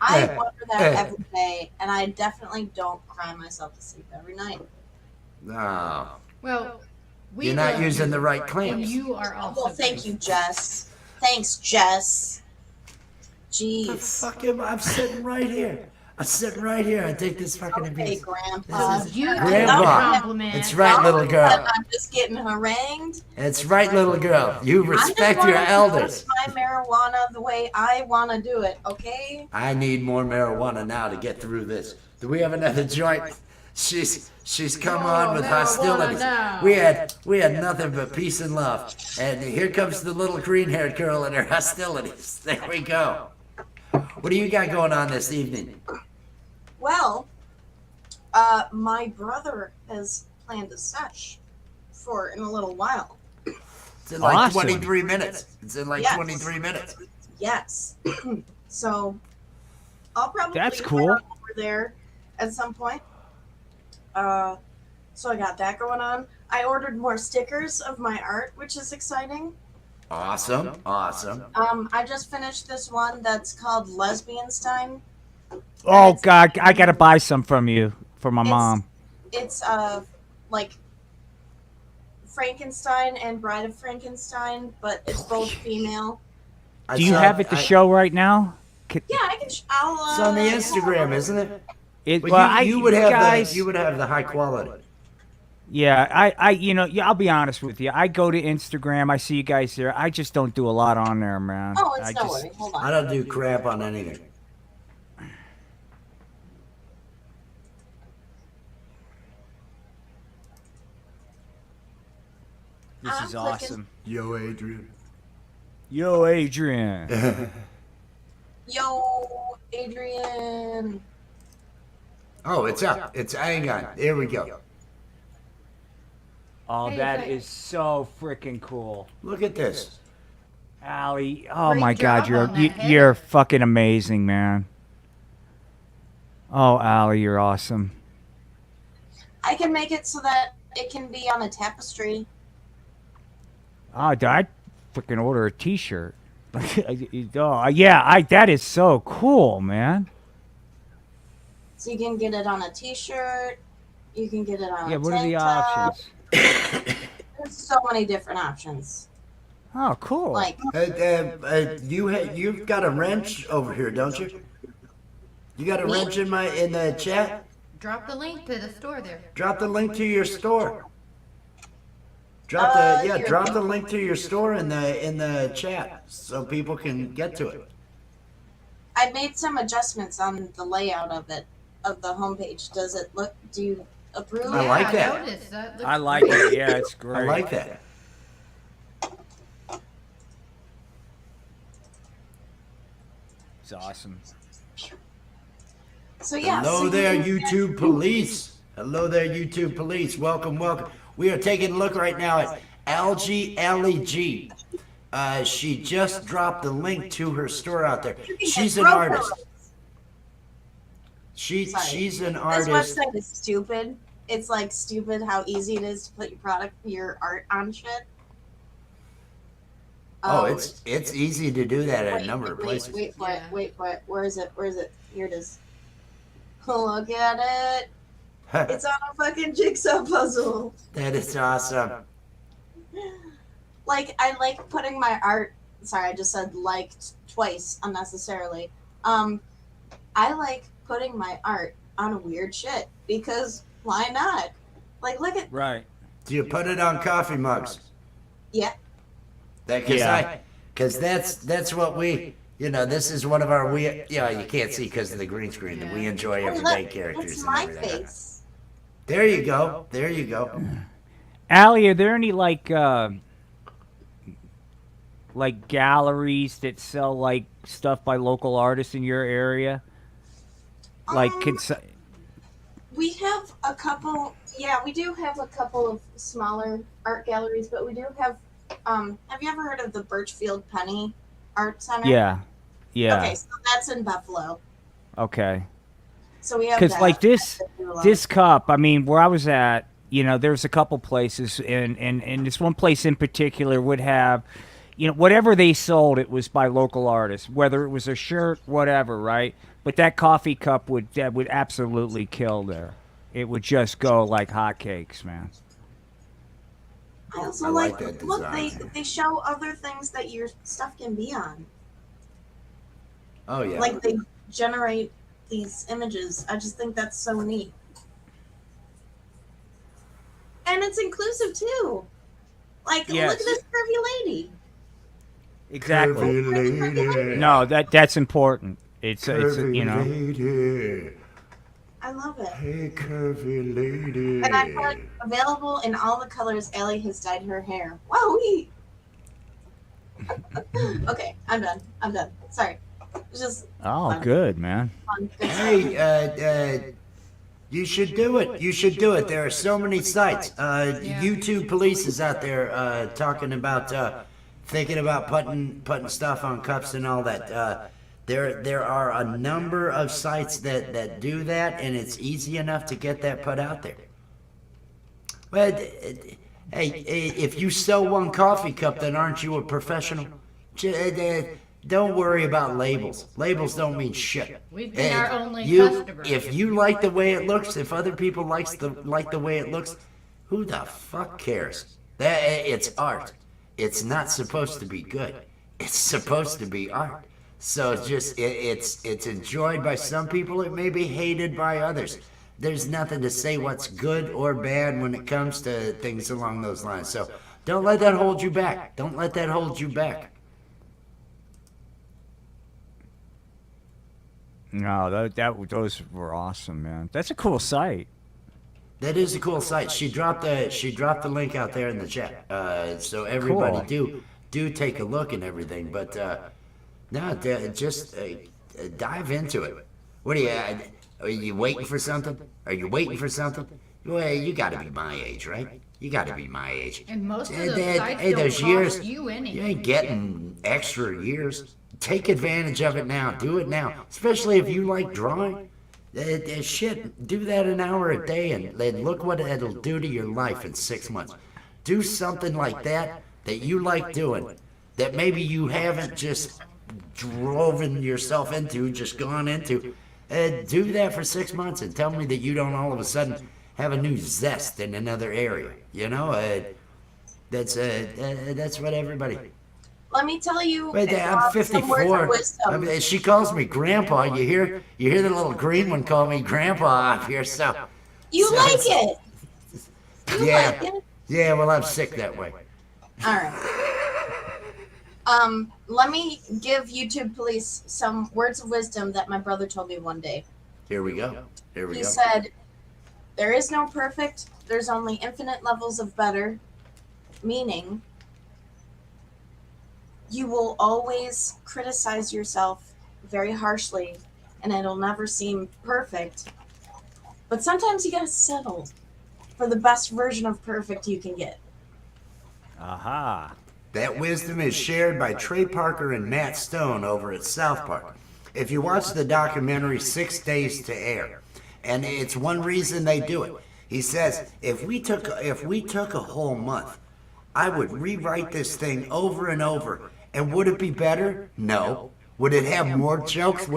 I wonder that every day, and I definitely don't cry myself to sleep every night. No. Well, we You're not love using you, the right and clamps. you are also. Well, thank you, Jess. Thanks, Jess. The Jeez. fuck am I'm sitting right here. I'm sitting right here. I take this fucking Okay, abuse. Grandpa. So you Grandpa. compliment. It's right, little girl. I'm just getting harangued. That's right, little girl. You respect I'm your just elders. my marijuana the way I want to do it, okay? I need more marijuana now to get through this. Do we have another joint? She's come on with marijuana hostilities. now. We had nothing but peace and love. And here comes the little green-haired girl and her hostilities. There we go. What do you got going on this evening? Well, my brother has planned a sesh in a little while. It's in like Awesome. 23 minutes. It's in like Yes. 23 minutes. Yes. So I'll probably That's head cool. over there at some point. So I got that going on. I ordered more stickers of my art, which is exciting. Awesome. Awesome. I just finished this one that's called Lesbianstein. Oh God, I gotta buy some from you for my mom. It's like Frankenstein and Bride of Frankenstein, but it's both female. Do you have it to show right now? Yeah, I can. I'll. It's on the Instagram, isn't it? Well, Well, you would have guys, you would have the high quality. Yeah, I'll be honest with you. I go to Instagram. I see you guys there. I just don't do a lot on there, man. Oh, it's I no just, worry. Hold I on. don't do crap on anything. This I'm is clicking. awesome. Yo, Adrian. Yo, Adrian. Yo, Adrian. Oh, it's up. It's hang on. Here we go. Oh, Hey, that thanks. is so freaking cool. Look at this. Allie, oh Great my God, job on that header. you're fucking amazing, man. Oh, Allie, you're awesome. I can make it so that it can be on a tapestry. Oh, I'd freaking order a T-shirt. Oh, yeah, that is so cool, man. So you can get it on a T-shirt. You can get it on Yeah, a what are the tank top. options? There's so many different options. Oh, cool. Like, You've got a wrench over here, don't you? You got a wrench in the chat? Drop the link to the store there. Drop the link to your store. Drop here. drop the link to your store in the chat so people can get to it. I made some adjustments on the layout of it, of the homepage. Does it look? Do you approve? I like that. Noticed. That looks I like it. Yeah, it's great. I like that. It's awesome. So yeah. Hello so there, you- YouTube police. Hello there, YouTube police. Welcome, welcome. We are taking a look right now at LGLEG. She just dropped the link to her store out there. You can She's get an Bro artist. Pros. Sorry. She's an This artist. website is stupid. It's like stupid how easy it is to put your art on shit. Oh, it's easy to do that at a number of places. Wait for it. Yeah. Wait for it. Where is it? Where is it? Here it is. Look at it. It's on a fucking jigsaw puzzle. That is awesome. Like, I like putting my art. Sorry, I just said liked twice unnecessarily. I like putting my art on weird shit because why not? Like, look at Right. Do you put it on coffee mugs? yeah. Because that's what we, this is one of our you can't see because of the green screen that we enjoy everyday characters. It's and my everything. face. There you go. There you go. Allie, are there any like galleries that sell like stuff by local artists in your area? Like, We have a couple. Yeah, we do have a couple of smaller art galleries, but we do have. Have you ever heard of the Birchfield Penny Art Center? yeah, yeah, Okay, so that's in Buffalo. okay. So we have Because that. like this That do a lot. this cup, I mean, where I was at, there's a couple places, and this one place in particular would have, whatever they sold, it was by local artists, whether it was a shirt, whatever, right? But that coffee cup would absolutely kill there. It would just go like hotcakes, man. I also I like like that look, design. they show other things that your stuff can be on. Oh yeah. Like they generate these images. I just think that's so neat. And it's inclusive too. Like Yes. look at this curvy lady. Exactly. Curvy lady. No, that's important. It's Curvy lady. I love it. Hey, curvy lady. And I put available in all the colors Allie has dyed her hair. Wowee! Okay, I'm done. Sorry. It's just Oh, good, man. fun. Good stuff. Hey, you should do it. You should do it. There are so many sites. YouTube Police is out there talking about thinking about putting stuff on cups and all that. There are a number of sites that do that, and it's easy enough to get that put out there. But hey, if you sell one coffee cup, then aren't you a professional? Don't worry about labels. Labels don't mean shit. We've been our only you, customer. if you like the way it looks, if other people like the way it looks, who the fuck cares? It's art. It's not supposed to be good. It's supposed to be art. So it's enjoyed by some people. It may be hated by others. There's nothing to say what's good or bad when it comes to things along those lines. So don't let that hold you back. Don't let that hold you back. No, those were awesome, man. That's a cool site. That is a cool site. She dropped the link out there in the chat, so everybody do take a look and everything. But no, just dive into it. What are you waiting for something? Are you waiting for something? Well, you got to be my age, right? You got to be my age. And most of Hey, those Dad, sites hey, don't those cost years, you anything. you ain't getting extra years. Take advantage of it now. Do it now, especially if you like drawing. Shit, do that an hour a day, and look what it'll do to your life in 6 months. Do something like that you like doing, that maybe you haven't just driven yourself into, just gone into. Do that for 6 months and tell me that you don't all of a sudden have a new zest in another area. That's what everybody. Let me tell you. Wait, I'm some words of 54. wisdom. She calls me Grandpa. You hear the little green one call me Grandpa up here. So You so like it's- it. You like it. yeah. Well, I'm sick that way. All right. Let me give YouTube Police some words of wisdom that my brother told me one day. Here we go. He said, "There is no perfect. There's only infinite levels of better." Meaning, you will always criticize yourself very harshly, and it'll never seem perfect. But sometimes you gotta settle for the best version of perfect you can get. Aha. That wisdom is shared by Trey Parker and Matt Stone over at South Park. If you watch the documentary 6 Days to Air, and it's one reason they do it. He says, if we took a whole month, I would rewrite this thing over and over. And would it be better? No. Would it have more jokes?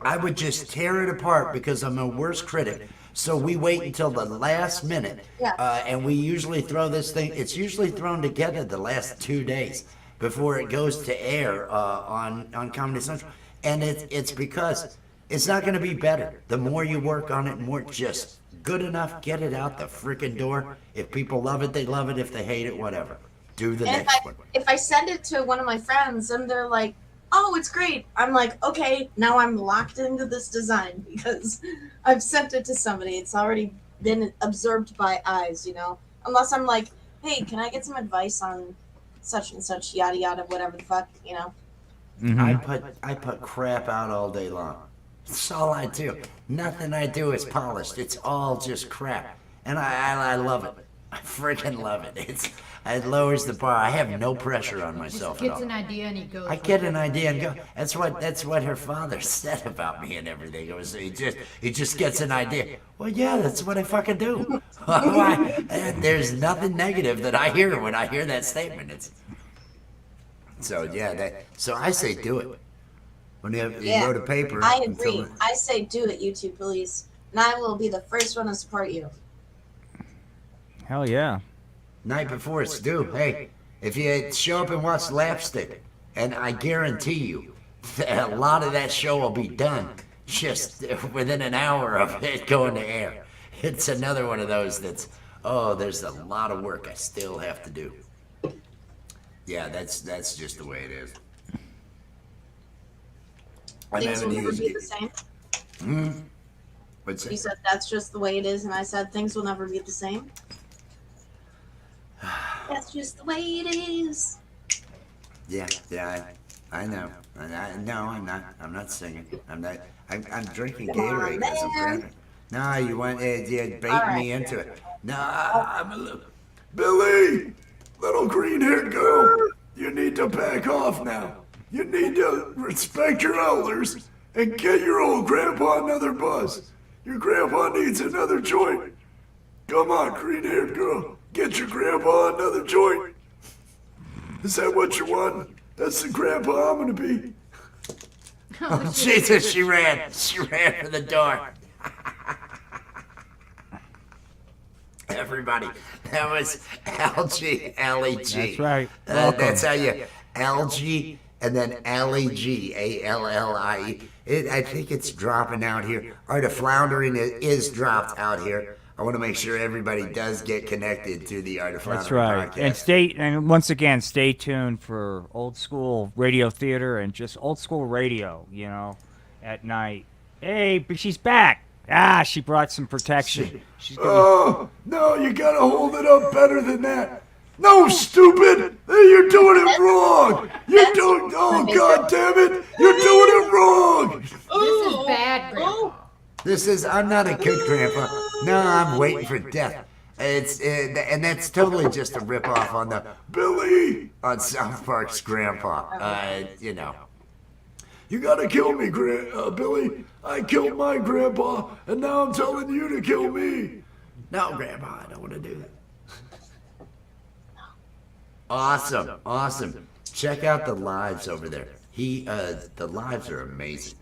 I would just tear it apart because I'm a worse critic. So we wait until the last minute, Yeah. and we usually throw this thing. It's usually thrown together the last 2 days before it goes to air on Comedy Central, and it's because it's not going to be better. The more you work on it, more just good enough. Get it out the freaking door. If people love it, they love it. If they hate it, whatever. Do the And next one. if I send it to one of my friends and they're like, "Oh, it's great," I'm like, "Okay, now I'm locked into this design because I've sent it to somebody. It's already been absorbed by eyes, you know." Unless I'm like, "Hey, can I get some advice on such and such, yada yada, whatever the fuck," you know? I put crap out all day long. That's all I do. Nothing I do is polished. It's all just crap, and I love it. I freaking love it. It lowers the bar. I have no pressure on myself at Gets all. an idea and he goes. I get an idea and go. That's what her father said about me and everything. It was he just gets an idea. Well, yeah, that's what I fucking do. There's nothing negative that I hear when I hear that statement. So I say do it. When you wrote a paper. I and agree. fill it- I say do it, YouTube police, and I will be the first one to support you. Hell yeah. Night before it's due. Hey, if you show up and watch Lapstick, and I guarantee you, a lot of that show will be done just within an hour of it going to air. It's another one of those there's a lot of work I still have to do. Yeah, that's just the way it is. Things will never be the same. What's You that? said that's just the way it is, and I said things will never be the same. That's just the way it is. Yeah, I know. No, I'm not. I'm not singing. I'm drinking Come on, Gatorade because I'm man. cramping. No, you want you baiting All right. me into it. No, I'm a little. Billy, little green-haired girl, you need to back off now. You need to respect your elders and get your old grandpa another buzz. Your grandpa needs another joint. Come on, green-haired girl, get your grandpa another joint. Is that what you want? That's the grandpa I'm gonna be. Oh, Jesus, she ran for the door. Everybody, that was LG, L-E-G. That's right. Welcome. That's how you, LG, and then L-E-G, A-L-L-I-E. I think it's dropping out here. Art of Floundering is dropped out here. I want to make sure everybody does get connected to the Art of Floundering That's right. podcast. And once again, stay tuned for old school radio theater and just old school radio, at night. Hey, but she's back. She brought some protection. She's gonna Oh, no, you gotta hold it up better than that. No, stupid! You're doing it wrong! God damn it! You're doing it wrong! This is bad, Grandpa. I'm not a good grandpa. No, I'm waiting for death. And that's totally just a ripoff on the Billy on South Park's grandpa. You gotta kill me, Billy. I killed my grandpa, and now I'm telling you to kill me. No, Grandpa, I don't want to do that. Awesome. Check out the lives over there. The lives are amazing.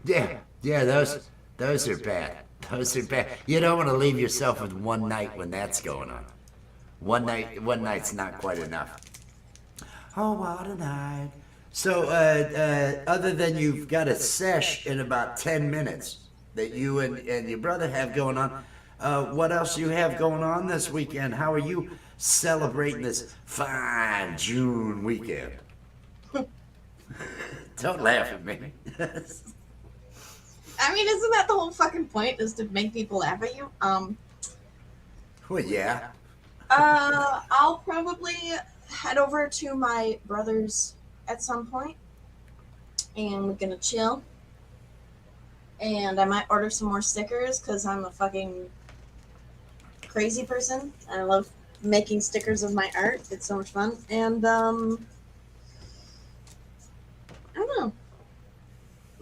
Yeah, those are bad. Those are bad. You don't want to leave yourself with one night when that's going on. One night's not quite enough. Oh, what a night. So, other than you've got a sesh in about 10 minutes that you and your brother have going on, what else you have going on this weekend? How are you celebrating this fine June weekend? Don't laugh at me. I mean, isn't that the whole fucking point? Is to make people laugh at you? Well, yeah. I'll probably head over to my brother's at some point, and we're gonna chill. And I might order some more stickers because I'm a fucking crazy person. I love making stickers of my art. It's so much fun. And I don't know.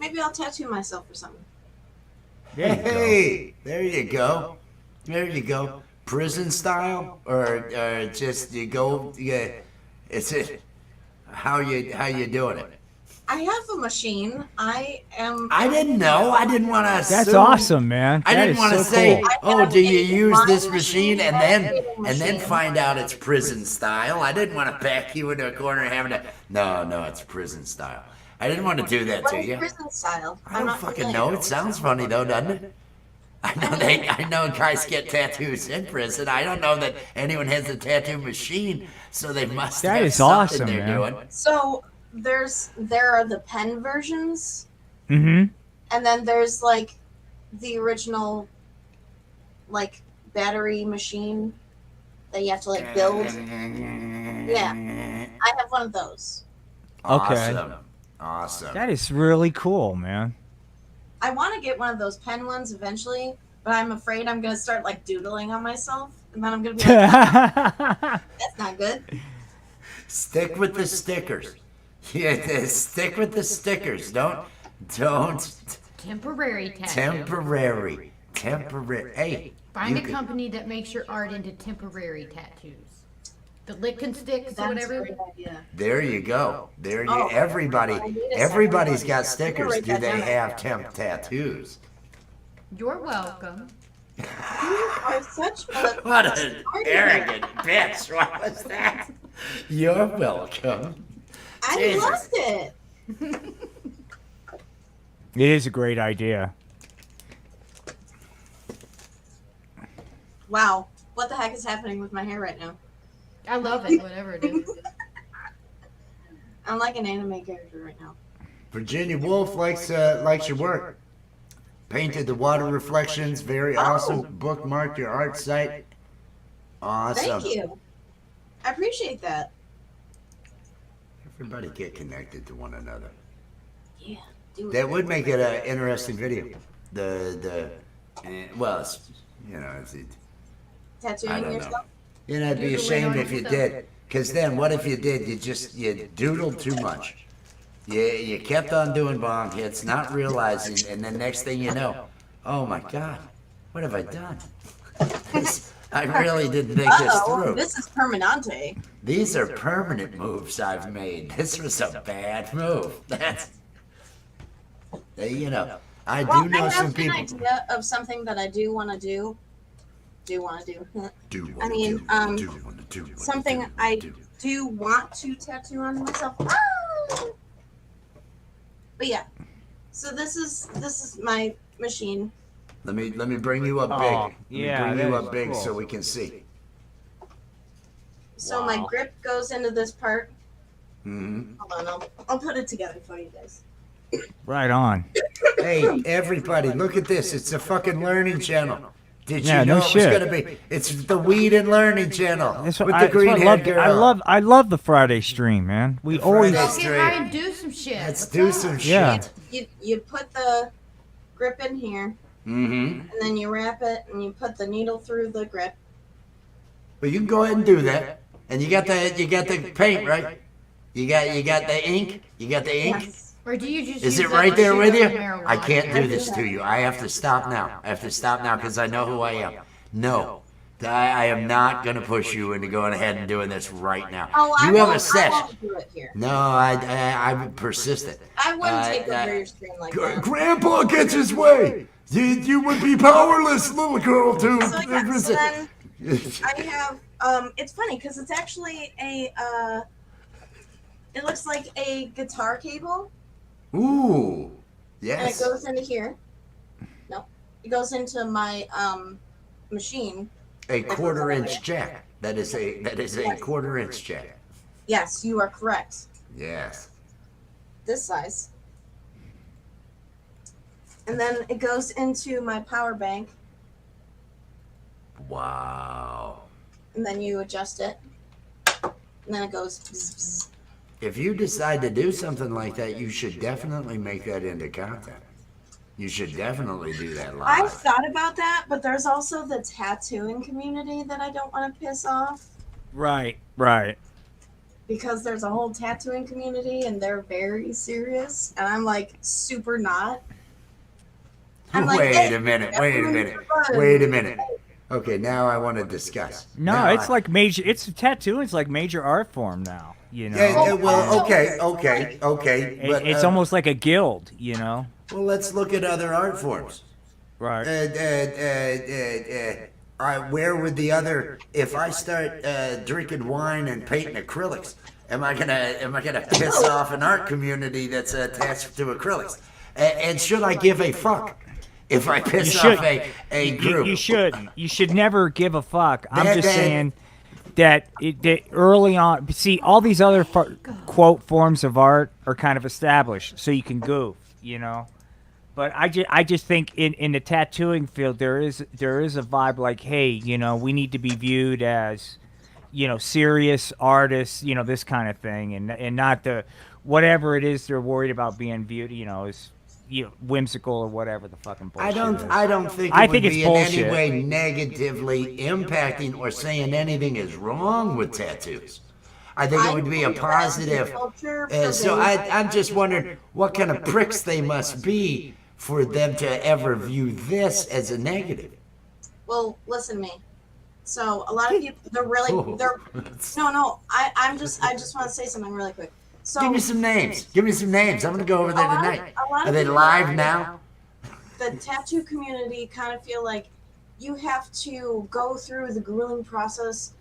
Maybe I'll tattoo myself or something. Hey, there you go. There you go. Prison style, or just you go? Yeah, it's it. How you doing it? I have a machine. I am. I didn't know. I didn't want to. That's awesome, man. I That didn't is want to so say, cool. "Oh, do you use this machine?" and then machine. find out it's prison style. I didn't want to back you into a corner and having to. No, it's prison style. I didn't want to do that What to is you. prison style? I don't fucking know. It sounds funny though, doesn't it? I know guys get tattoos in prison. I don't know that anyone has a tattoo machine, so they must That have is something awesome, they're man. doing. So there are the pen versions, Mm-hmm. and then there's like the original, like battery machine that you have to like build. Yeah, I have one of those. Okay. Awesome. That is really cool, man. I want to get one of those pen ones eventually, but I'm afraid I'm gonna start like doodling on myself, and then I'm gonna be like, that's not good. Stick with the stickers. Yeah, stick with the stickers. Don't. Temporary tattoo. Temporary. Hey. Find you a could- company that makes your art into temporary tattoos. The lick and sticks or That's a whatever. great idea. There you go. There you. Oh, Everybody. wait a second. Everybody's got stickers. Write Do that they down. have temp tattoos? You're welcome. You are such a What an arrogant bitch! What was that? You're welcome. I Jesus. loved it. It is a great idea. Wow, what the heck is happening with my hair right now? I love it, whatever it is. I'm like an anime character right now. Virginia Woolf likes your work. Painted the water reflections. Very awesome. Bookmarked your art site. Awesome. Thank you. I appreciate that. Everybody get connected to one another. Yeah. Do That it. would make it an interesting video. Well, it's, I Tattooing don't know. yourself? It'd be a shame if you did. Because then what if you did? You doodled too much. You kept on doing bong hits, not realizing, and then next thing you know, oh my God, what have I done? I really didn't think this Uh-oh, through. this is Permanente. These are permanent moves I've made. This was a bad move. That's, I Well, do know I some have an people. idea of something that I do want to do. I mean, something I do want to tattoo on myself. Ah! But yeah, so this is my machine. Let me bring you up big. Oh, yeah, Let me bring you that up is big cool. so we can see. So my Wow. grip goes into this part. Hmm. Hold on, I'll put it together for you guys. Right on. Hey, everybody, look at this. It's a fucking learning channel. Did Yeah, you know no it was shit. gonna be? It's the Weed and Learning channel That's with what, the green haired girl. I love the Friday stream, man. We The always Friday- Let's get high and do some shit. Let's What's do up? some shit. Yeah. You put the grip in here, Mm-hmm. and then you wrap it, and you put the needle through the grip. Well, you can go ahead and do that. And you got the paint, right? You got the ink. You got the ink. Yes. Or do you just Is use it that right there shit with you? on marijuana? I can't do this to you. I have to stop now. I have to stop now because I know who I am. No, I am not going to push you into going ahead and doing this right now. Oh, I You have a won't, I session. won't do it here. No, I'm persistent. I wouldn't take Uh, over your screen like that. Grandpa gets his way. You would be powerless, little girl, too. So yeah, so then I have it's funny because it's actually a it looks like a guitar cable, Ooh, and it yes. goes into here. No, it goes into my machine. A quarter-inch jack. That is a quarter-inch jack. Yes, you are correct. Yes. This size. And then it goes into my power bank, Wow. and then you adjust it, and then it goes. Bzz, bzz. If you decide to do something like that, you should definitely make that into content. You should definitely do that I've live. thought about that, but there's also the tattooing community that I don't want to piss off. right. Because there's a whole tattooing community and they're very serious, and I'm like super not. I'm like, Wait hey, a minute. everyone's fun. Wait a minute. Okay, now I want to discuss. No, Now it's like major. It's a tattoo. It's like major art form now. You know, well, okay. It's almost like a guild. You know, Well, let's look at other art forms. right? Where would the other? If I start drinking wine and painting acrylics, am I gonna piss off an art community that's attached to acrylics? And should I give a fuck if I piss off a group? You shouldn't. You should never give a fuck. I'm That- just that- saying that early on. See, all these other quote forms of art are kind of established, so you can goof. You know. But I just think in the tattooing field there is a vibe like, hey, you know, we need to be viewed as, you know, serious artists, you know, this kind of thing, and not the whatever it is they're worried about being viewed, you know, as, you know, whimsical or whatever the fucking bullshit is. I don't think I it think would it's be in any bullshit. way negatively impacting or saying anything is wrong with tattoos. I think it would be a positive. So I'm just wondering what kind of pricks they must be for them to ever view this as a negative. Well, listen to me. So a lot of people, they're really, Oh. no. I just want to say something really quick. So Give me some names. Give me some names. I'm gonna go over there tonight. a lot Are of they people- live now? the tattoo community kind of feel like you have to go through the grueling process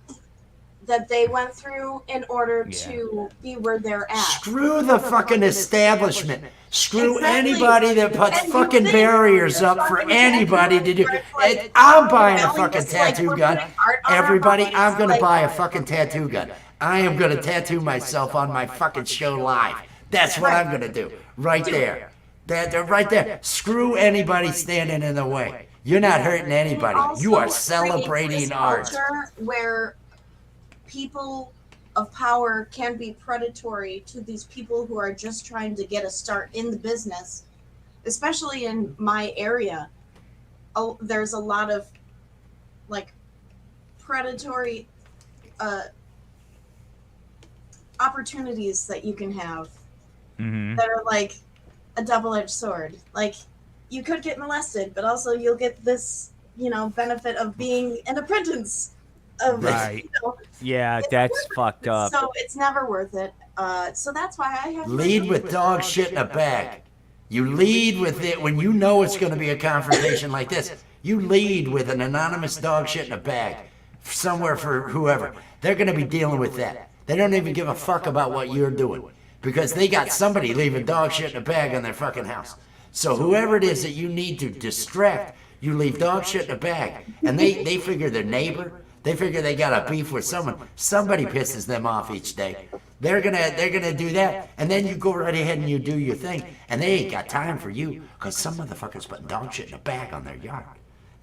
that they went through in order to be where they're at. Screw the fucking establishment. Screw Exactly. anybody that puts And you fucking think barriers up for fucking anybody to do. tattoos are like, I'm buying a really fucking just like tattoo we're gun. putting art on our Everybody, bodies, I'm gonna like- buy a fucking tattoo gun. I am gonna tattoo myself on my fucking show live. That's what I'm gonna do. Right there. That right there. Screw anybody standing in the way. You're not hurting anybody. You are Also creating celebrating this art. culture where people of power can be predatory to these people who are just trying to get a start in the business, especially in my area. There's a lot of like predatory opportunities that you can have Mm-hmm. that are like a double-edged sword. Like you could get molested, but also you'll get this, you know, benefit of being an apprentice of Right. you know, Yeah, that's fucked up. so it's never worth it. So that's why I have Lead with dog shit in a bag. You lead with it when you know it's going to be a confrontation like this. You lead with an anonymous dog shit in a bag somewhere for whoever. They're going to be dealing with that. They don't even give a fuck about what you're doing because they got somebody leaving dog shit in a bag on their fucking house. So whoever it is that you need to distract, you leave dog shit in a bag. And they figure their neighbor, they figure they got a beef with someone. Somebody pisses them off each day. They're gonna do that, and then you go right ahead and you do your thing, and they ain't got time for you, cause some motherfuckers putting dog shit in a bag on their yard,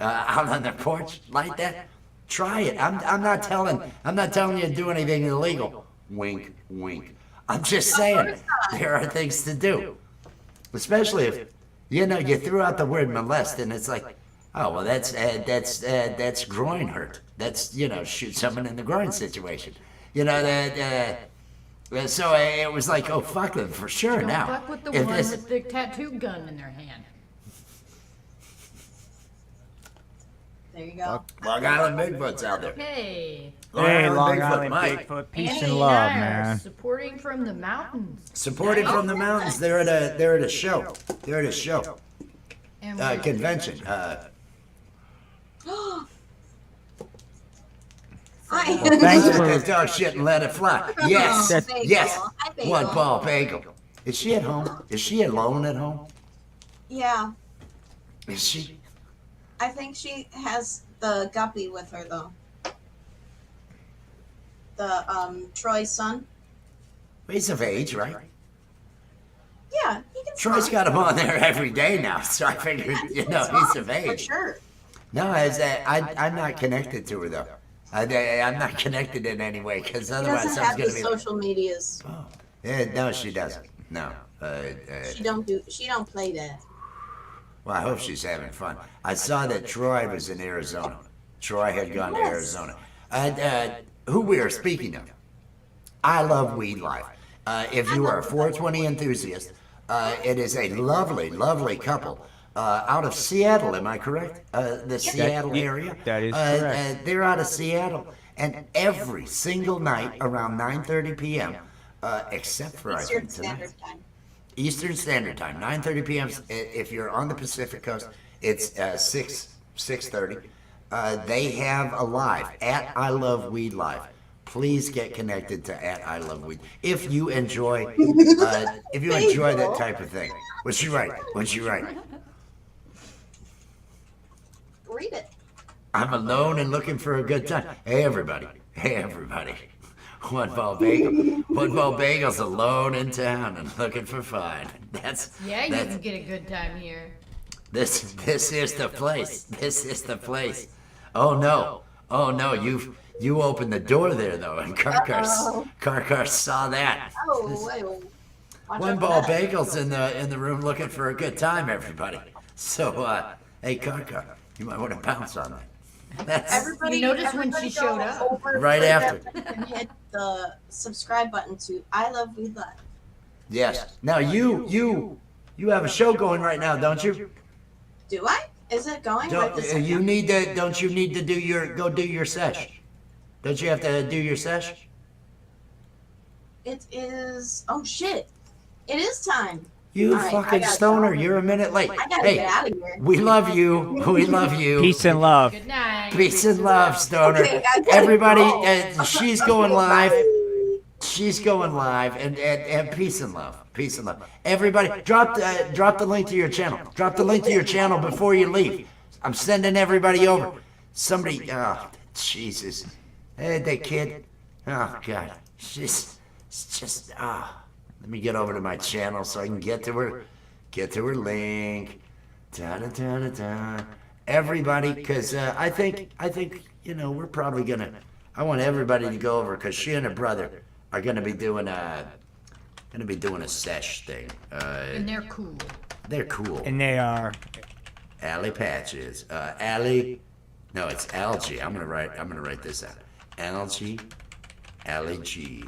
out on their porch like that. Try it. I'm not telling you to do anything illegal. Wink, wink. I'm just saying there are things to do, especially if you know you threw out the word molest, and it's like, oh well, that's groin hurt. That's, you know, shoot someone in the groin situation. You know that. So it was like, oh fuck them for sure Don't now. fuck with the If one this, with the tattoo gun in their hand. There you go. Long Island Bigfoot's out there. Hey, Hey, Long Bigfoot, Island Mike. Bigfoot, peace Annie and and love, I are man. supporting from the mountains. Supported from the mountains. They're at a show. They're at a show. And we're- Convention. Hi. Thanks Let for- that dog shit and let it fly. Yes. That's- Yes. Hi, Bagel. One ball bagel. Is she at home? Is she alone at home? Yeah, Is she? I think she has the guppy with her though. The Troy's son. He's of age, right? Yeah, he can. Troy's got him on there every day now, so I figured, you know, he's of For age. sure. No, I'm not connected to her though. I'm not connected in any way because He otherwise doesn't someone's have the gonna be like, social medias. oh, yeah, no, she doesn't. No. She don't play that. Well, I hope she's having fun. I saw that Troy was in Arizona. Troy had gone to Yes. Arizona. And who we are speaking of, I love Weed Life. If you are a 420 enthusiast, it is a lovely, lovely couple. out of Seattle. Am I correct? The Seattle area. That is correct. They're out of Seattle, and every single night around 9:30 p.m., except for I Eastern think tonight. Standard Time. Eastern Standard Time, 9:30 p.m. If you're on the Pacific Coast, it's 6:30. They have a live at I Love Weed Live. Please get connected to at I Love Weed if you enjoy that type of thing. What's she write? What's she write? Read it. I'm alone and looking for a good time. Hey everybody. Hey everybody. One ball bagel's alone in town and looking for fun. Yeah, you can get a good time here. This is the place. This is the place. Oh no, you opened the door there though, and Karkar saw that. Oh, wait. Watch One out ball for that. bagel's in the room looking for a good time, everybody. So hey Karkar, you might want to bounce on that. That's Everybody, You noticed when everybody she go showed up? over Right to after. that and hit the subscribe button to I Love Weed Live. yes. Now you have a show going right now, don't you? Do I? Is it going right this second? You need to. Don't you need to do your sesh? Don't you have to do your sesh? It is. Oh shit! It is time. You All right, I fucking gotta stoner! go. You're a minute late. I gotta Hey, get out of here. we love you. We love you. Peace and love. Good night. Peace and love, stoner. Okay, I gotta Everybody, go. she's going live. Bye. She's going live, and peace and love. Peace and love. Everybody, drop the link to your channel. Drop the link to your channel before you leave. I'm sending everybody over. Somebody, oh, Jesus. Hey, that kid. Oh, God. It's just, let me get over to my channel so I can get to her link. Da-da-da-da-da. Everybody, because I think, we're probably going to, I want everybody to go over because she and her brother are going to be doing a sesh thing. And they're cool. They're cool. And they are. Alley Patches. No, it's Algie. I'm gonna write this out. Algie G.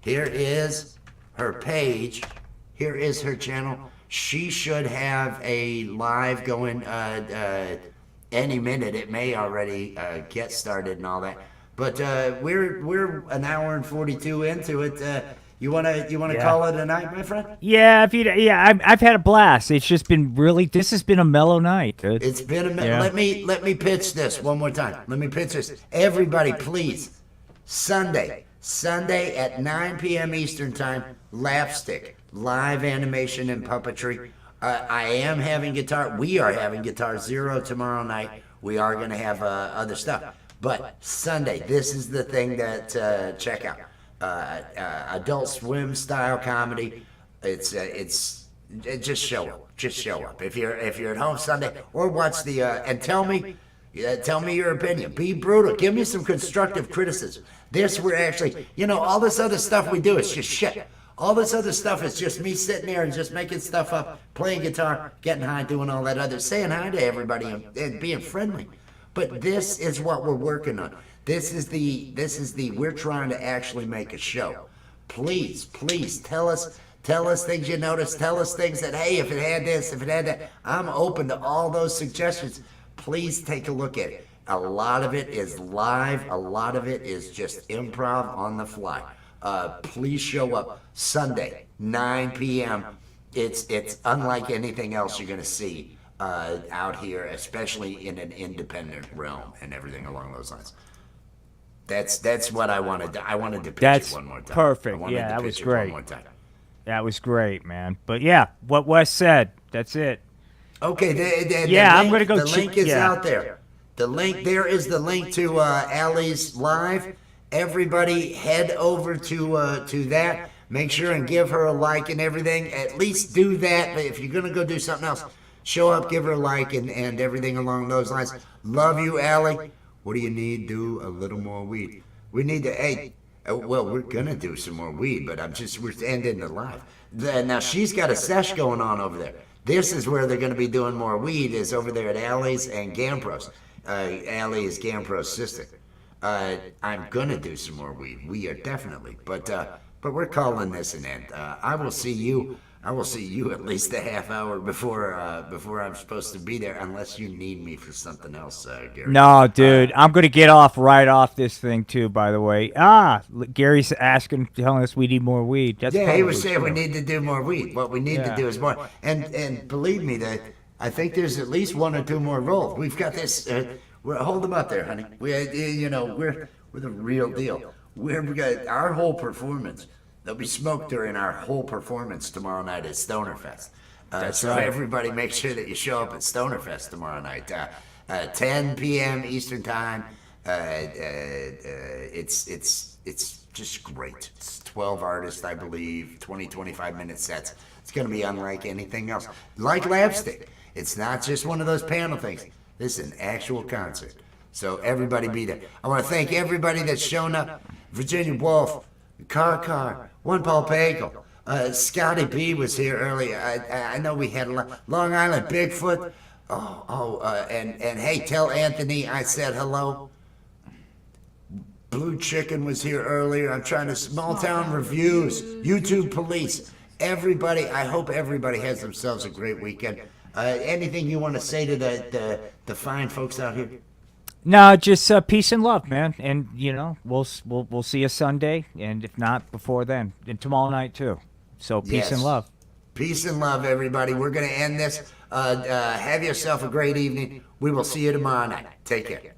Here is her page. Here is her channel. She should have a live going any minute. It may already get started and all that. But we're an hour and 42 into it. You wanna Yeah. call it a night, my friend? Yeah, I've had a blast. It's just been really. This has been a mellow night. It's been a minute. Yeah. Let me pitch this one more time. Let me pitch this. Everybody, please. Sunday at 9 p.m. Eastern Time, Lapstick, live animation and puppetry. I am having guitar. We are having Guitar Zero tomorrow night. We are going to have other stuff. But Sunday, this is the thing that check out. Adult Swim style comedy. It's just show up. Just show up. If you're at home Sunday, or watch the and tell me your opinion. Be brutal. Give me some constructive criticism. This we're actually, all this other stuff we do is just shit. All this other stuff is just me sitting there and just making stuff up, playing guitar, getting high, doing all that other, saying hi to everybody and being friendly. But this is what we're working on. This is the we're trying to actually make a show. Please tell us things you notice. Tell us things that, hey, if it had this, if it had that. I'm open to all those suggestions. Please take a look at it. A lot of it is live. A lot of it is just improv on the fly. Please show up Sunday, 9 p.m. It's unlike anything else you're going to see out here, especially in an independent realm and everything along those lines. That's what I wanted. I wanted to pitch That's it one more time. perfect. I wanted Yeah, to that was pitch it great. One more time. That was great, man. But yeah, what Wes said. That's it. Okay. Yeah, I'm link, gonna go The link is out there. The link there is the link to Allie's live. Everybody head over to that. Make sure and give her a like and everything. At least do that. But if you're gonna go do something else, show up, give her a like and everything along those lines. Love you, Allie. What do you need? Do a little more weed. We need to. Hey, well, we're gonna do some more weed, but we're ending the live. Now she's got a sesh going on over there. This is where they're gonna be doing more weed. Is over there at Allie's and Gampro's. Allie is Gampro's sister. I'm gonna do some more weed. We are definitely, but we're calling this an end. I will see you I will see you at least a half hour before I'm supposed to be there, unless you need me for something else, Gary. No, dude, I'm gonna get off right off this thing too. By the way, Gary's telling us we need more weed. That's Yeah, he was probably saying we true. need to do more weed. What we need to Yeah. do is more. And believe me, that I think there's at least one or two more rolls. We've got this. Hold them up there, honey. We're the real deal. We got our whole performance. There'll be smoke during our whole performance tomorrow night at Stonerfest. So right. everybody, make sure that you show up at Stonerfest tomorrow night, 10 p.m. Eastern time. It's just great. It's 12 artists, I believe, 25 minute sets. It's going to be unlike anything else. Like Lapstick, it's not just one of those panel things. This is an actual concert. So everybody be there. I want to thank everybody that's shown up. Virginia Wolf, Car, One Paul Pagel, Scotty B was here earlier. I know we had Long Island Bigfoot. And hey, tell Anthony I said hello. Blue Chicken was here earlier. I'm trying to Small Town Reviews, YouTube Police. Everybody, I hope everybody has themselves a great weekend. Anything you want to say to the fine folks out here? No, just peace and love, man. And we'll see you Sunday, and if not before then, and tomorrow night too. So peace Yes. and love. Peace and love, everybody. We're going to end this. Have yourself a great evening. We will see you tomorrow night. Take care.